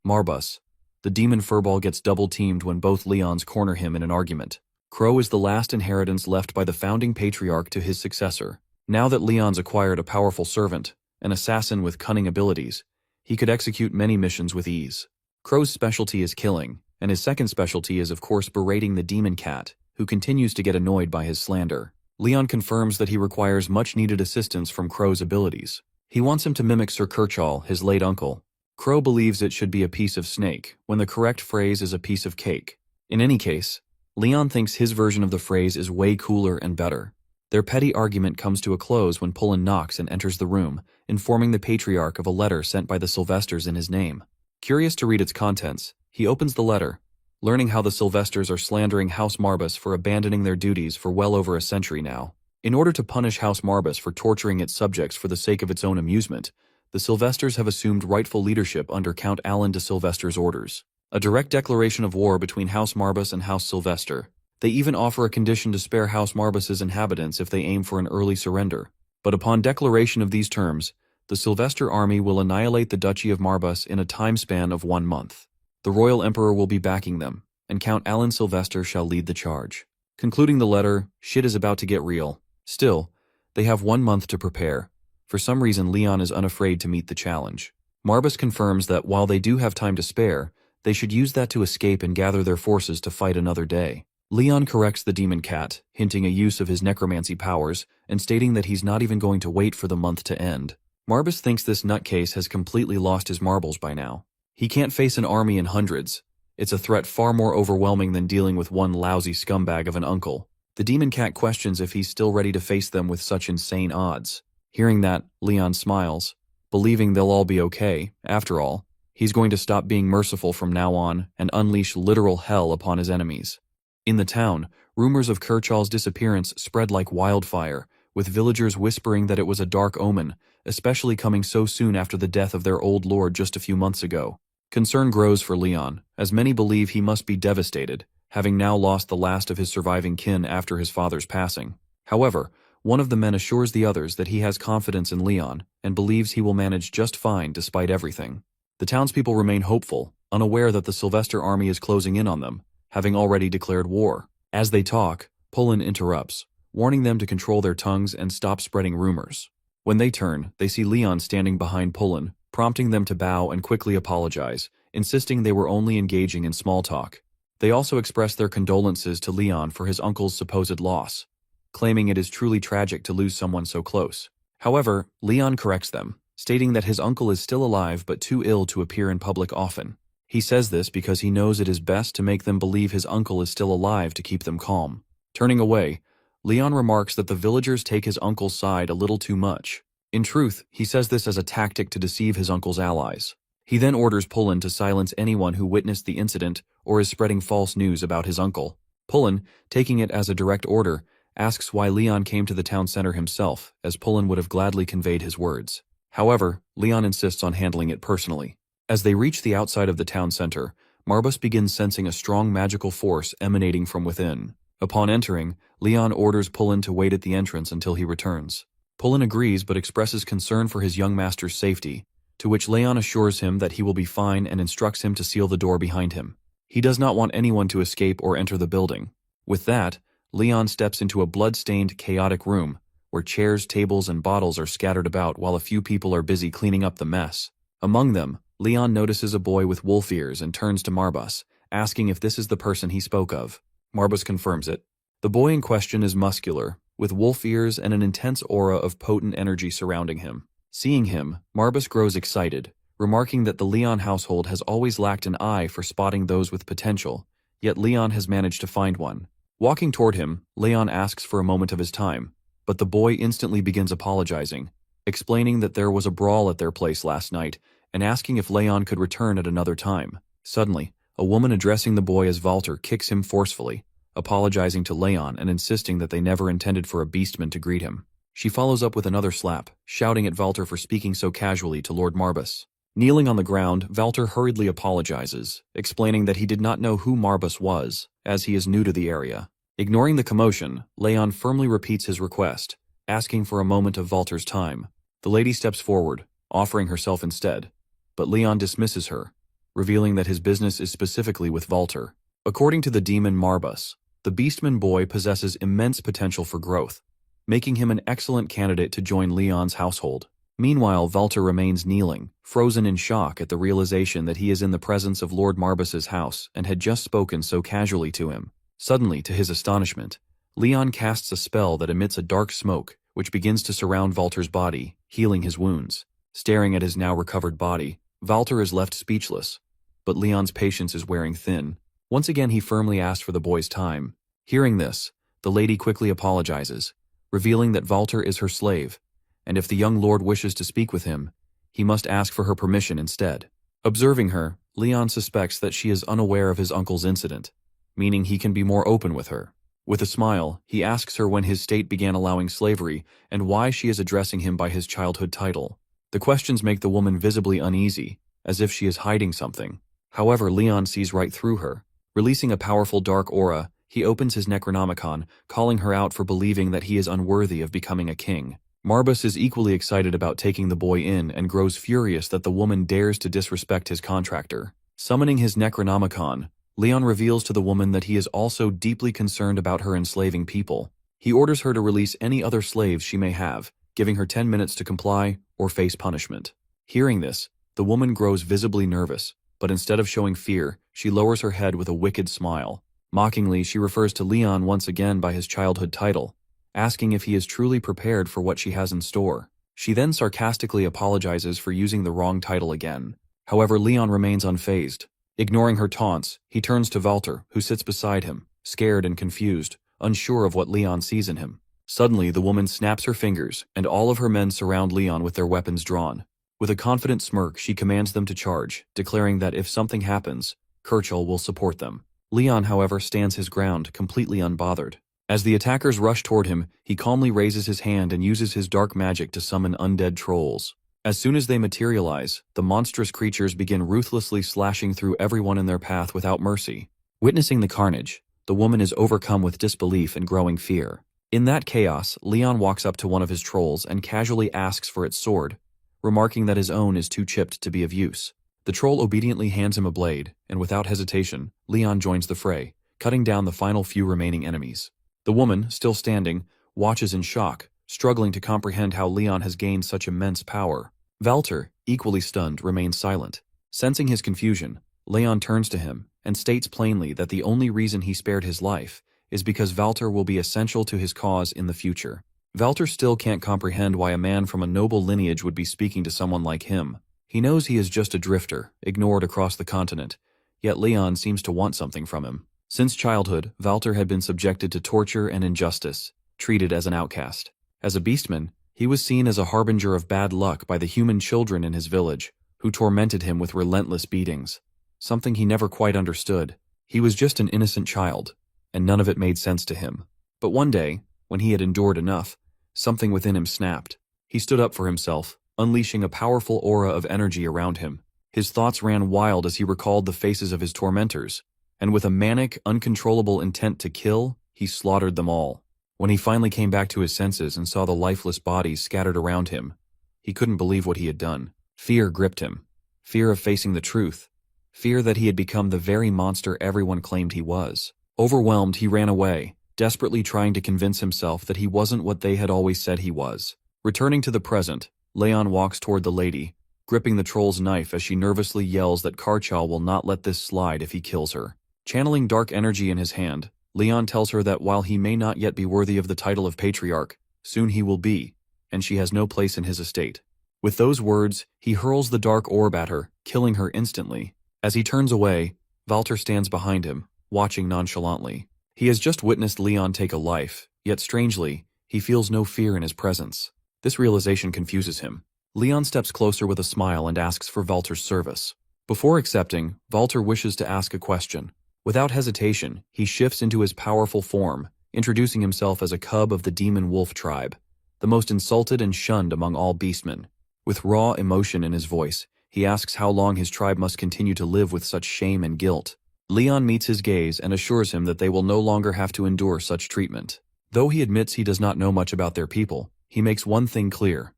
Marbus. The demon Furball gets double-teamed when both Leons corner him in an argument. Crow is the last inheritance left by the founding patriarch to his successor. Now that Leon's acquired a powerful servant, an assassin with cunning abilities, he could execute many missions with ease. Crow's specialty is killing, and his second specialty is of course berating the demon cat, who continues to get annoyed by his slander. Leon confirms that he requires much-needed assistance from Crow's abilities. He wants him to mimic Sir Kirchall, his late uncle. Crow believes it should be a piece of snake, when the correct phrase is a piece of cake. In any case, Leon thinks his version of the phrase is way cooler and better. Their petty argument comes to a close when Pullen knocks and enters the room, informing the Patriarch of a letter sent by the Sylvesters in his name. Curious to read its contents, he opens the letter, learning how the Sylvesters are slandering House Marbus for abandoning their duties for well over a century now. In order to punish House Marbus for torturing its subjects for the sake of its own amusement, the Sylvesters have assumed rightful leadership under Count Alan de Sylvester's orders. A direct declaration of war between House Marbus and House Sylvester. They even offer a condition to spare House Marbus's inhabitants if they aim for an early surrender. But upon declaration of these terms, the Sylvester army will annihilate the Duchy of Marbus in a time span of 1 month. The Royal Emperor will be backing them, and Count Alan Sylvester shall lead the charge. Concluding the letter, shit is about to get real. Still, they have 1 month to prepare. For some reason, Leon is unafraid to meet the challenge. Marbus confirms that while they do have time to spare, they should use that to escape and gather their forces to fight another day. Leon corrects the demon cat, hinting a use of his necromancy powers, and stating that he's not even going to wait for the month to end. Marbus thinks this nutcase has completely lost his marbles by now. He can't face an army in hundreds. It's a threat far more overwhelming than dealing with one lousy scumbag of an uncle. The demon cat questions if he's still ready to face them with such insane odds. Hearing that, Leon smiles, believing they'll all be okay. After all, he's going to stop being merciful from now on and unleash literal hell upon his enemies. In the town, rumors of Kerchaw's disappearance spread like wildfire, with villagers whispering that it was a dark omen, especially coming so soon after the death of their old lord just a few months ago. Concern grows for Leon, as many believe he must be devastated, having now lost the last of his surviving kin after his father's passing. However, one of the men assures the others that he has confidence in Leon and believes he will manage just fine despite everything. The townspeople remain hopeful, unaware that the Sylvester army is closing in on them, having already declared war. As they talk, Pullen interrupts, warning them to control their tongues and stop spreading rumors. When they turn, they see Leon standing behind Pullen, prompting them to bow and quickly apologize, insisting they were only engaging in small talk. They also express their condolences to Leon for his uncle's supposed loss, claiming it is truly tragic to lose someone so close. However, Leon corrects them, stating that his uncle is still alive but too ill to appear in public often. He says this because he knows it is best to make them believe his uncle is still alive to keep them calm. Turning away, Leon remarks that the villagers take his uncle's side a little too much. In truth, he says this as a tactic to deceive his uncle's allies. He then orders Pullen to silence anyone who witnessed the incident or is spreading false news about his uncle. Pullen, taking it as a direct order, asks why Leon came to the town center himself, as Pullen would have gladly conveyed his words. However, Leon insists on handling it personally. As they reach the outside of the town center, Marbus begins sensing a strong magical force emanating from within. Upon entering, Leon orders Pullen to wait at the entrance until he returns. Pullen agrees but expresses concern for his young master's safety, to which Leon assures him that he will be fine and instructs him to seal the door behind him. He does not want anyone to escape or enter the building. With that, Leon steps into a blood-stained, chaotic room, where chairs, tables, and bottles are scattered about while a few people are busy cleaning up the mess. Among them, Leon notices a boy with wolf ears and turns to Marbus, asking if this is the person he spoke of. Marbus confirms it. The boy in question is muscular, with wolf ears and an intense aura of potent energy surrounding him. Seeing him, Marbus grows excited, remarking that the Leon household has always lacked an eye for spotting those with potential, yet Leon has managed to find one. Walking toward him, Leon asks for a moment of his time, but the boy instantly begins apologizing, explaining that there was a brawl at their place last night and asking if Leon could return at another time. Suddenly, a woman addressing the boy as Walter kicks him forcefully, apologizing to Leon and insisting that they never intended for a beastman to greet him. She follows up with another slap, shouting at Walter for speaking so casually to Lord Marbus. Kneeling on the ground, Walter hurriedly apologizes, explaining that he did not know who Marbus was, as he is new to the area. Ignoring the commotion, Leon firmly repeats his request, asking for a moment of Walter's time. The lady steps forward, offering herself instead, but Leon dismisses her, revealing that his business is specifically with Walter. According to the demon Marbus, the Beastman boy possesses immense potential for growth, making him an excellent candidate to join Leon's household. Meanwhile, Walter remains kneeling, frozen in shock at the realization that he is in the presence of Lord Marbus's house and had just spoken so casually to him. Suddenly, to his astonishment, Leon casts a spell that emits a dark smoke, which begins to surround Walter's body, healing his wounds. Staring at his now recovered body, Walter is left speechless, but Leon's patience is wearing thin. Once again he firmly asked for the boy's time. Hearing this, the lady quickly apologizes, revealing that Walter is her slave, and if the young lord wishes to speak with him, he must ask for her permission instead. Observing her, Leon suspects that she is unaware of his uncle's incident, meaning he can be more open with her. With a smile, he asks her when his state began allowing slavery and why she is addressing him by his childhood title. The questions make the woman visibly uneasy, as if she is hiding something. However, Leon sees right through her. Releasing a powerful dark aura, he opens his Necronomicon, calling her out for believing that he is unworthy of becoming a king. Marbus is equally excited about taking the boy in and grows furious that the woman dares to disrespect his contractor. Summoning his Necronomicon, Leon reveals to the woman that he is also deeply concerned about her enslaving people. He orders her to release any other slaves she may have, giving her 10 minutes to comply or face punishment. Hearing this, the woman grows visibly nervous, but instead of showing fear, she lowers her head with a wicked smile. Mockingly, she refers to Leon once again by his childhood title, asking if he is truly prepared for what she has in store. She then sarcastically apologizes for using the wrong title again. However, Leon remains unfazed. Ignoring her taunts, he turns to Walter, who sits beside him, scared and confused, unsure of what Leon sees in him. Suddenly, the woman snaps her fingers, and all of her men surround Leon with their weapons drawn. With a confident smirk, she commands them to charge, declaring that if something happens, Kirchhoff will support them. Leon, however, stands his ground, completely unbothered. As the attackers rush toward him, he calmly raises his hand and uses his dark magic to summon undead trolls. As soon as they materialize, the monstrous creatures begin ruthlessly slashing through everyone in their path without mercy. Witnessing the carnage, the woman is overcome with disbelief and growing fear. In that chaos, Leon walks up to one of his trolls and casually asks for its sword, remarking that his own is too chipped to be of use. The troll obediently hands him a blade, and without hesitation, Leon joins the fray, cutting down the final few remaining enemies. The woman, still standing, watches in shock, struggling to comprehend how Leon has gained such immense power. Walter, equally stunned, remains silent. Sensing his confusion, Leon turns to him and states plainly that the only reason he spared his life is because Walter will be essential to his cause in the future. Walter still can't comprehend why a man from a noble lineage would be speaking to someone like him. He knows he is just a drifter, ignored across the continent, yet Leon seems to want something from him. Since childhood, Walter had been subjected to torture and injustice, treated as an outcast. As a beastman, he was seen as a harbinger of bad luck by the human children in his village, who tormented him with relentless beatings. Something he never quite understood. He was just an innocent child, and none of it made sense to him. But one day, when he had endured enough, something within him snapped. He stood up for himself, unleashing a powerful aura of energy around him. His thoughts ran wild as he recalled the faces of his tormentors, and with a manic, uncontrollable intent to kill, he slaughtered them all. When he finally came back to his senses and saw the lifeless bodies scattered around him, he couldn't believe what he had done. Fear gripped him. Fear of facing the truth. Fear that he had become the very monster everyone claimed he was. Overwhelmed, he ran away, desperately trying to convince himself that he wasn't what they had always said he was. Returning to the present, Leon walks toward the lady, gripping the troll's knife as she nervously yells that Kirchhoff will not let this slide if he kills her. Channeling dark energy in his hand, Leon tells her that while he may not yet be worthy of the title of patriarch, soon he will be, and she has no place in his estate. With those words, he hurls the dark orb at her, killing her instantly. As he turns away, Walter stands behind him, watching nonchalantly. He has just witnessed Leon take a life, yet strangely, he feels no fear in his presence. This realization confuses him. Leon steps closer with a smile and asks for Walter's service. Before accepting, Walter wishes to ask a question. Without hesitation, he shifts into his powerful form, introducing himself as a cub of the demon wolf tribe, the most insulted and shunned among all beastmen. With raw emotion in his voice, he asks how long his tribe must continue to live with such shame and guilt. Leon meets his gaze and assures him that they will no longer have to endure such treatment. Though he admits he does not know much about their people, he makes one thing clear.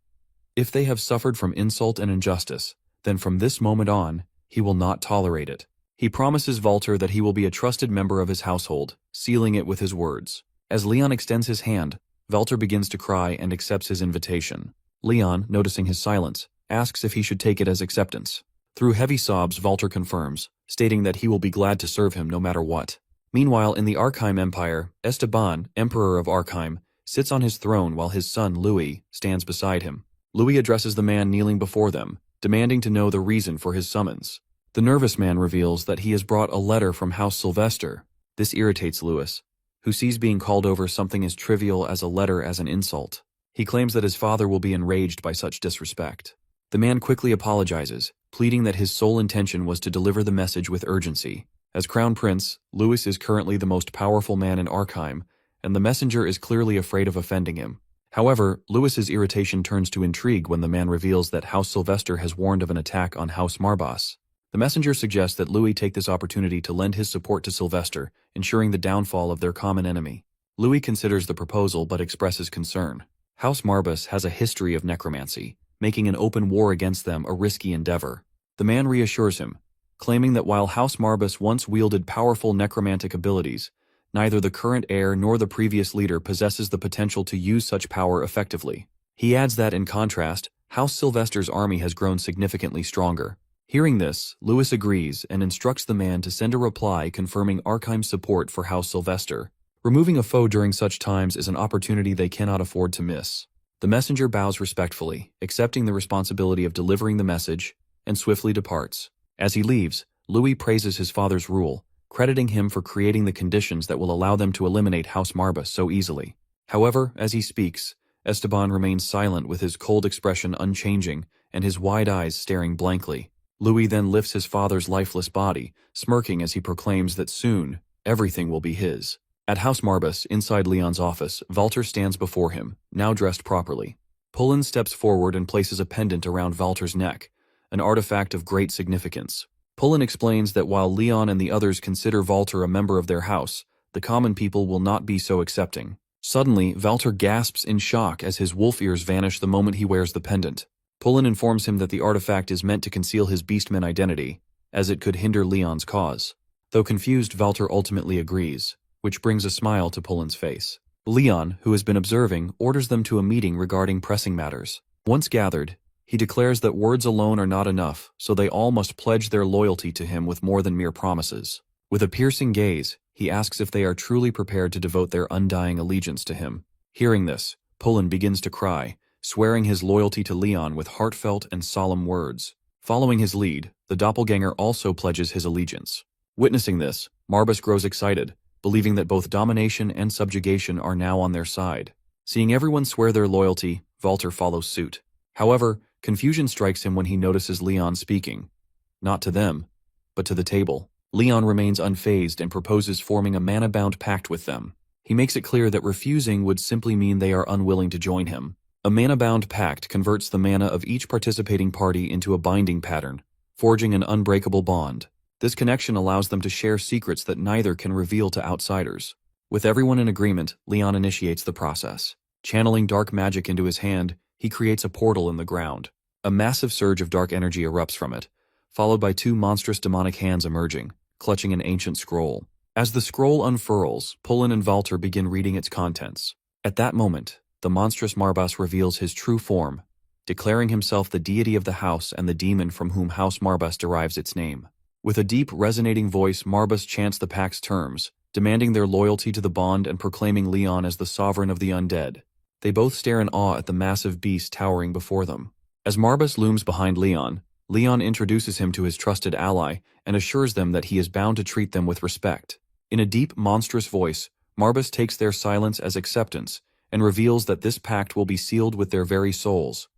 If they have suffered from insult and injustice, then from this moment on, he will not tolerate it. He promises Walter that he will be a trusted member of his household, sealing it with his words. As Leon extends his hand, Walter begins to cry and accepts his invitation. Leon, noticing his silence, asks if he should take it as acceptance. Through heavy sobs, Walter confirms, stating that he will be glad to serve him no matter what. Meanwhile, in the Arkheim Empire, Esteban, Emperor of Arkheim, sits on his throne while his son, Louis, stands beside him. Louis addresses the man kneeling before them, demanding to know the reason for his summons. The nervous man reveals that he has brought a letter from House Sylvester. This irritates Louis, who sees being called over something as trivial as a letter as an insult. He claims that his father will be enraged by such disrespect. The man quickly apologizes, pleading that his sole intention was to deliver the message with urgency. As Crown Prince, Louis is currently the most powerful man in Arkheim, and the messenger is clearly afraid of offending him. However, Louis's irritation turns to intrigue when the man reveals that House Sylvester has warned of an attack on House Marbas. The messenger suggests that Louis take this opportunity to lend his support to Sylvester, ensuring the downfall of their common enemy. Louis considers the proposal but expresses concern. House Marbas has a history of necromancy, making an open war against them a risky endeavor. The man reassures him, claiming that while House Marbas once wielded powerful necromantic abilities, neither the current heir nor the previous leader possesses the potential to use such power effectively. He adds that, in contrast, House Sylvester's army has grown significantly stronger. Hearing this, Louis agrees and instructs the man to send a reply confirming Arkheim's support for House Sylvester. Removing a foe during such times is an opportunity they cannot afford to miss. The messenger bows respectfully, accepting the responsibility of delivering the message, and swiftly departs. As he leaves, Louis praises his father's rule, crediting him for creating the conditions that will allow them to eliminate House Marbas so easily. However, as he speaks, Esteban remains silent with his cold expression unchanging and his wide eyes staring blankly. Louis then lifts his father's lifeless body, smirking as he proclaims that soon, everything will be his. At House Marbas, inside Leon's office, Walter stands before him, now dressed properly. Pullen steps forward and places a pendant around Walter's neck, an artifact of great significance. Pullen explains that while Leon and the others consider Walter a member of their house, the common people will not be so accepting. Suddenly, Walter gasps in shock as his wolf ears vanish the moment he wears the pendant. Pullen informs him that the artifact is meant to conceal his beastman identity, as it could hinder Leon's cause. Though confused, Walter ultimately agrees, which brings a smile to Pullen's face. Leon, who has been observing, orders them to a meeting regarding pressing matters. Once gathered, he declares that words alone are not enough, so they all must pledge their loyalty to him with more than mere promises. With a piercing gaze, he asks if they are truly prepared to devote their undying allegiance to him. Hearing this, Pullen begins to cry, swearing his loyalty to Leon with heartfelt and solemn words. Following his lead, the doppelganger also pledges his allegiance. Witnessing this, Marbas grows excited, believing that both domination and subjugation are now on their side. Seeing everyone swear their loyalty, Walter follows suit. However, confusion strikes him when he notices Leon speaking. Not to them, but to the table. Leon remains unfazed and proposes forming a mana-bound pact with them. He makes it clear that refusing would simply mean they are unwilling to join him. A mana-bound pact converts the mana of each participating party into a binding pattern, forging an unbreakable bond. This connection allows them to share secrets that neither can reveal to outsiders. With everyone in agreement, Leon initiates the process. Channeling dark magic into his hand, he creates a portal in the ground. A massive surge of dark energy erupts from it, followed by two monstrous demonic hands emerging, clutching an ancient scroll. As the scroll unfurls, Pullen and Walter begin reading its contents. At that moment, the monstrous Marbas reveals his true form, declaring himself the deity of the house and the demon from whom House Marbas derives its name. With a deep, resonating voice, Marbas chants the pact's terms, demanding their loyalty to the bond and proclaiming Leon as the sovereign of the undead. They both stare in awe at the massive beast towering before them. As Marbas looms behind Leon, Leon introduces him to his trusted ally and assures them that he is bound to treat them with respect. In a deep, monstrous voice, Marbas takes their silence as acceptance and reveals that this pact will be sealed with their very souls.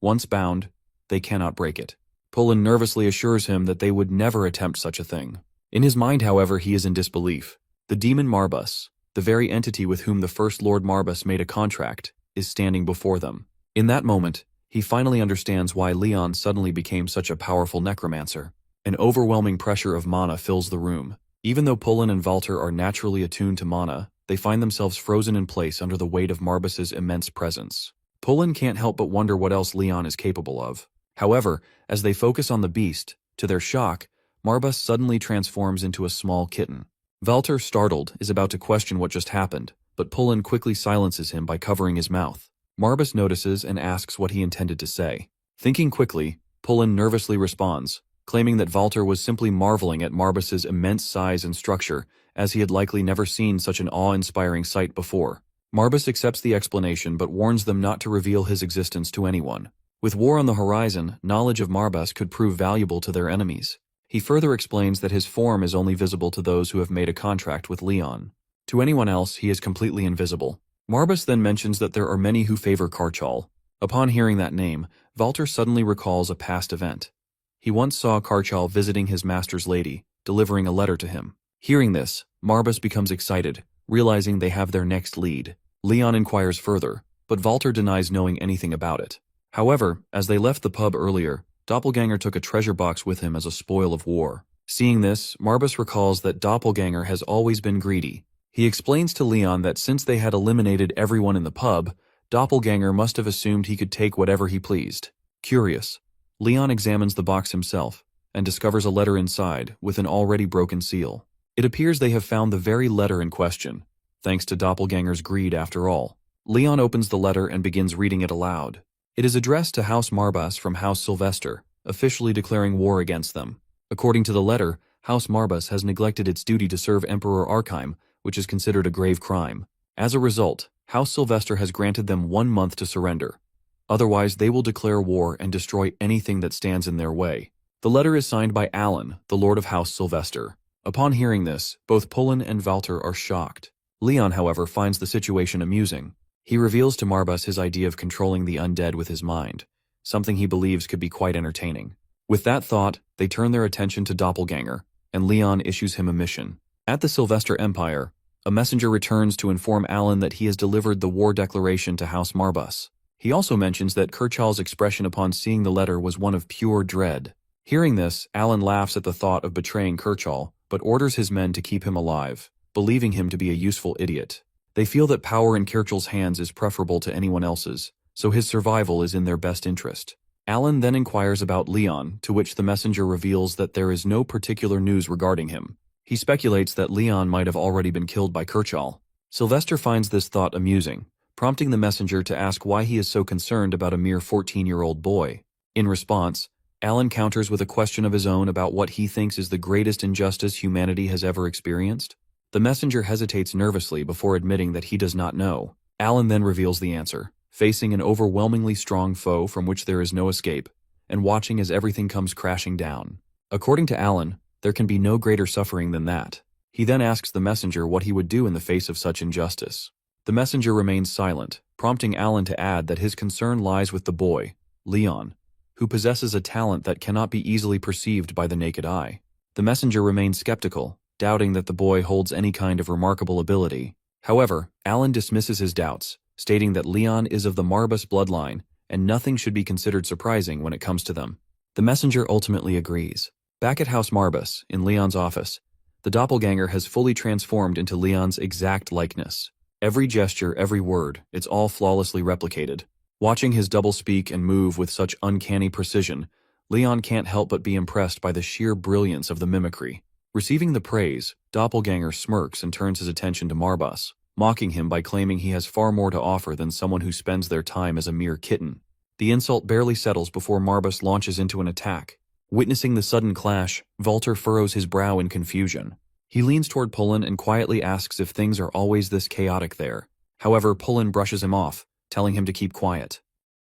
Once bound, they cannot break it. Pullen nervously assures him that they would never attempt such a thing. In his mind, however, he is in disbelief. The demon Marbas, the very entity with whom the First Lord Marbas made a contract, is standing before them. In that moment, he finally understands why Leon suddenly became such a powerful necromancer. An overwhelming pressure of mana fills the room. Even though Pullen and Walter are naturally attuned to mana, they find themselves frozen in place under the weight of Marbas's immense presence. Pullen can't help but wonder what else Leon is capable of. However, as they focus on the beast, to their shock, Marbas suddenly transforms into a small kitten. Walter, startled, is about to question what just happened, but Pullen quickly silences him by covering his mouth. Marbas notices and asks what he intended to say. Thinking quickly, Pullen nervously responds, claiming that Walter was simply marveling at Marbas's immense size and structure, as he had likely never seen such an awe-inspiring sight before. Marbas accepts the explanation but warns them not to reveal his existence to anyone. With war on the horizon, knowledge of Marbas could prove valuable to their enemies. He further explains that his form is only visible to those who have made a contract with Leon. To anyone else, he is completely invisible. Marbas then mentions that there are many who favor Karchal. Upon hearing that name, Walter suddenly recalls a past event. He once saw Karchal visiting his master's lady, delivering a letter to him. Hearing this, Marbas becomes excited, realizing they have their next lead. Leon inquires further, but Walter denies knowing anything about it. However, as they left the pub earlier, Doppelganger took a treasure box with him as a spoil of war. Seeing this, Marbas recalls that Doppelganger has always been greedy. He explains to Leon that since they had eliminated everyone in the pub, Doppelganger must have assumed he could take whatever he pleased. Curious, Leon examines the box himself and discovers a letter inside with an already broken seal. It appears they have found the very letter in question, thanks to Doppelganger's greed after all. Leon opens the letter and begins reading it aloud. It is addressed to House Marbas from House Sylvester, officially declaring war against them. According to the letter, House Marbas has neglected its duty to serve Emperor Arkheim, which is considered a grave crime. As a result, House Sylvester has granted them 1 month to surrender. Otherwise, they will declare war and destroy anything that stands in their way. The letter is signed by Alan, the Lord of House Sylvester. Upon hearing this, both Pullen and Walter are shocked. Leon, however, finds the situation amusing. He reveals to Marbus his idea of controlling the undead with his mind, something he believes could be quite entertaining. With that thought, they turn their attention to Doppelganger, and Leon issues him a mission. At the Sylvester Empire, a messenger returns to inform Alan that he has delivered the war declaration to House Marbus. He also mentions that Kirchall's expression upon seeing the letter was one of pure dread. Hearing this, Alan laughs at the thought of betraying Kirchall, but orders his men to keep him alive, believing him to be a useful idiot. They feel that power in Kirchall's hands is preferable to anyone else's, so his survival is in their best interest. Alan then inquires about Leon, to which the messenger reveals that there is no particular news regarding him. He speculates that Leon might have already been killed by Kirchall. Sylvester finds this thought amusing, prompting the messenger to ask why he is so concerned about a mere 14-year-old boy. In response, Alan counters with a question of his own about what he thinks is the greatest injustice humanity has ever experienced. The messenger hesitates nervously before admitting that he does not know. Alan then reveals the answer, facing an overwhelmingly strong foe from which there is no escape, and watching as everything comes crashing down. According to Alan, there can be no greater suffering than that. He then asks the messenger what he would do in the face of such injustice. The messenger remains silent, prompting Alan to add that his concern lies with the boy, Leon, who possesses a talent that cannot be easily perceived by the naked eye. The messenger remains skeptical, doubting that the boy holds any kind of remarkable ability. However, Alan dismisses his doubts, stating that Leon is of the Marbus bloodline, and nothing should be considered surprising when it comes to them. The messenger ultimately agrees. Back at House Marbus, in Leon's office, the doppelganger has fully transformed into Leon's exact likeness. Every gesture, every word, it's all flawlessly replicated. Watching his double speak and move with such uncanny precision, Leon can't help but be impressed by the sheer brilliance of the mimicry. Receiving the praise, Doppelganger smirks and turns his attention to Marbus, mocking him by claiming he has far more to offer than someone who spends their time as a mere kitten. The insult barely settles before Marbus launches into an attack. Witnessing the sudden clash, Walter furrows his brow in confusion. He leans toward Pullen and quietly asks if things are always this chaotic there. However, Pullen brushes him off, telling him to keep quiet.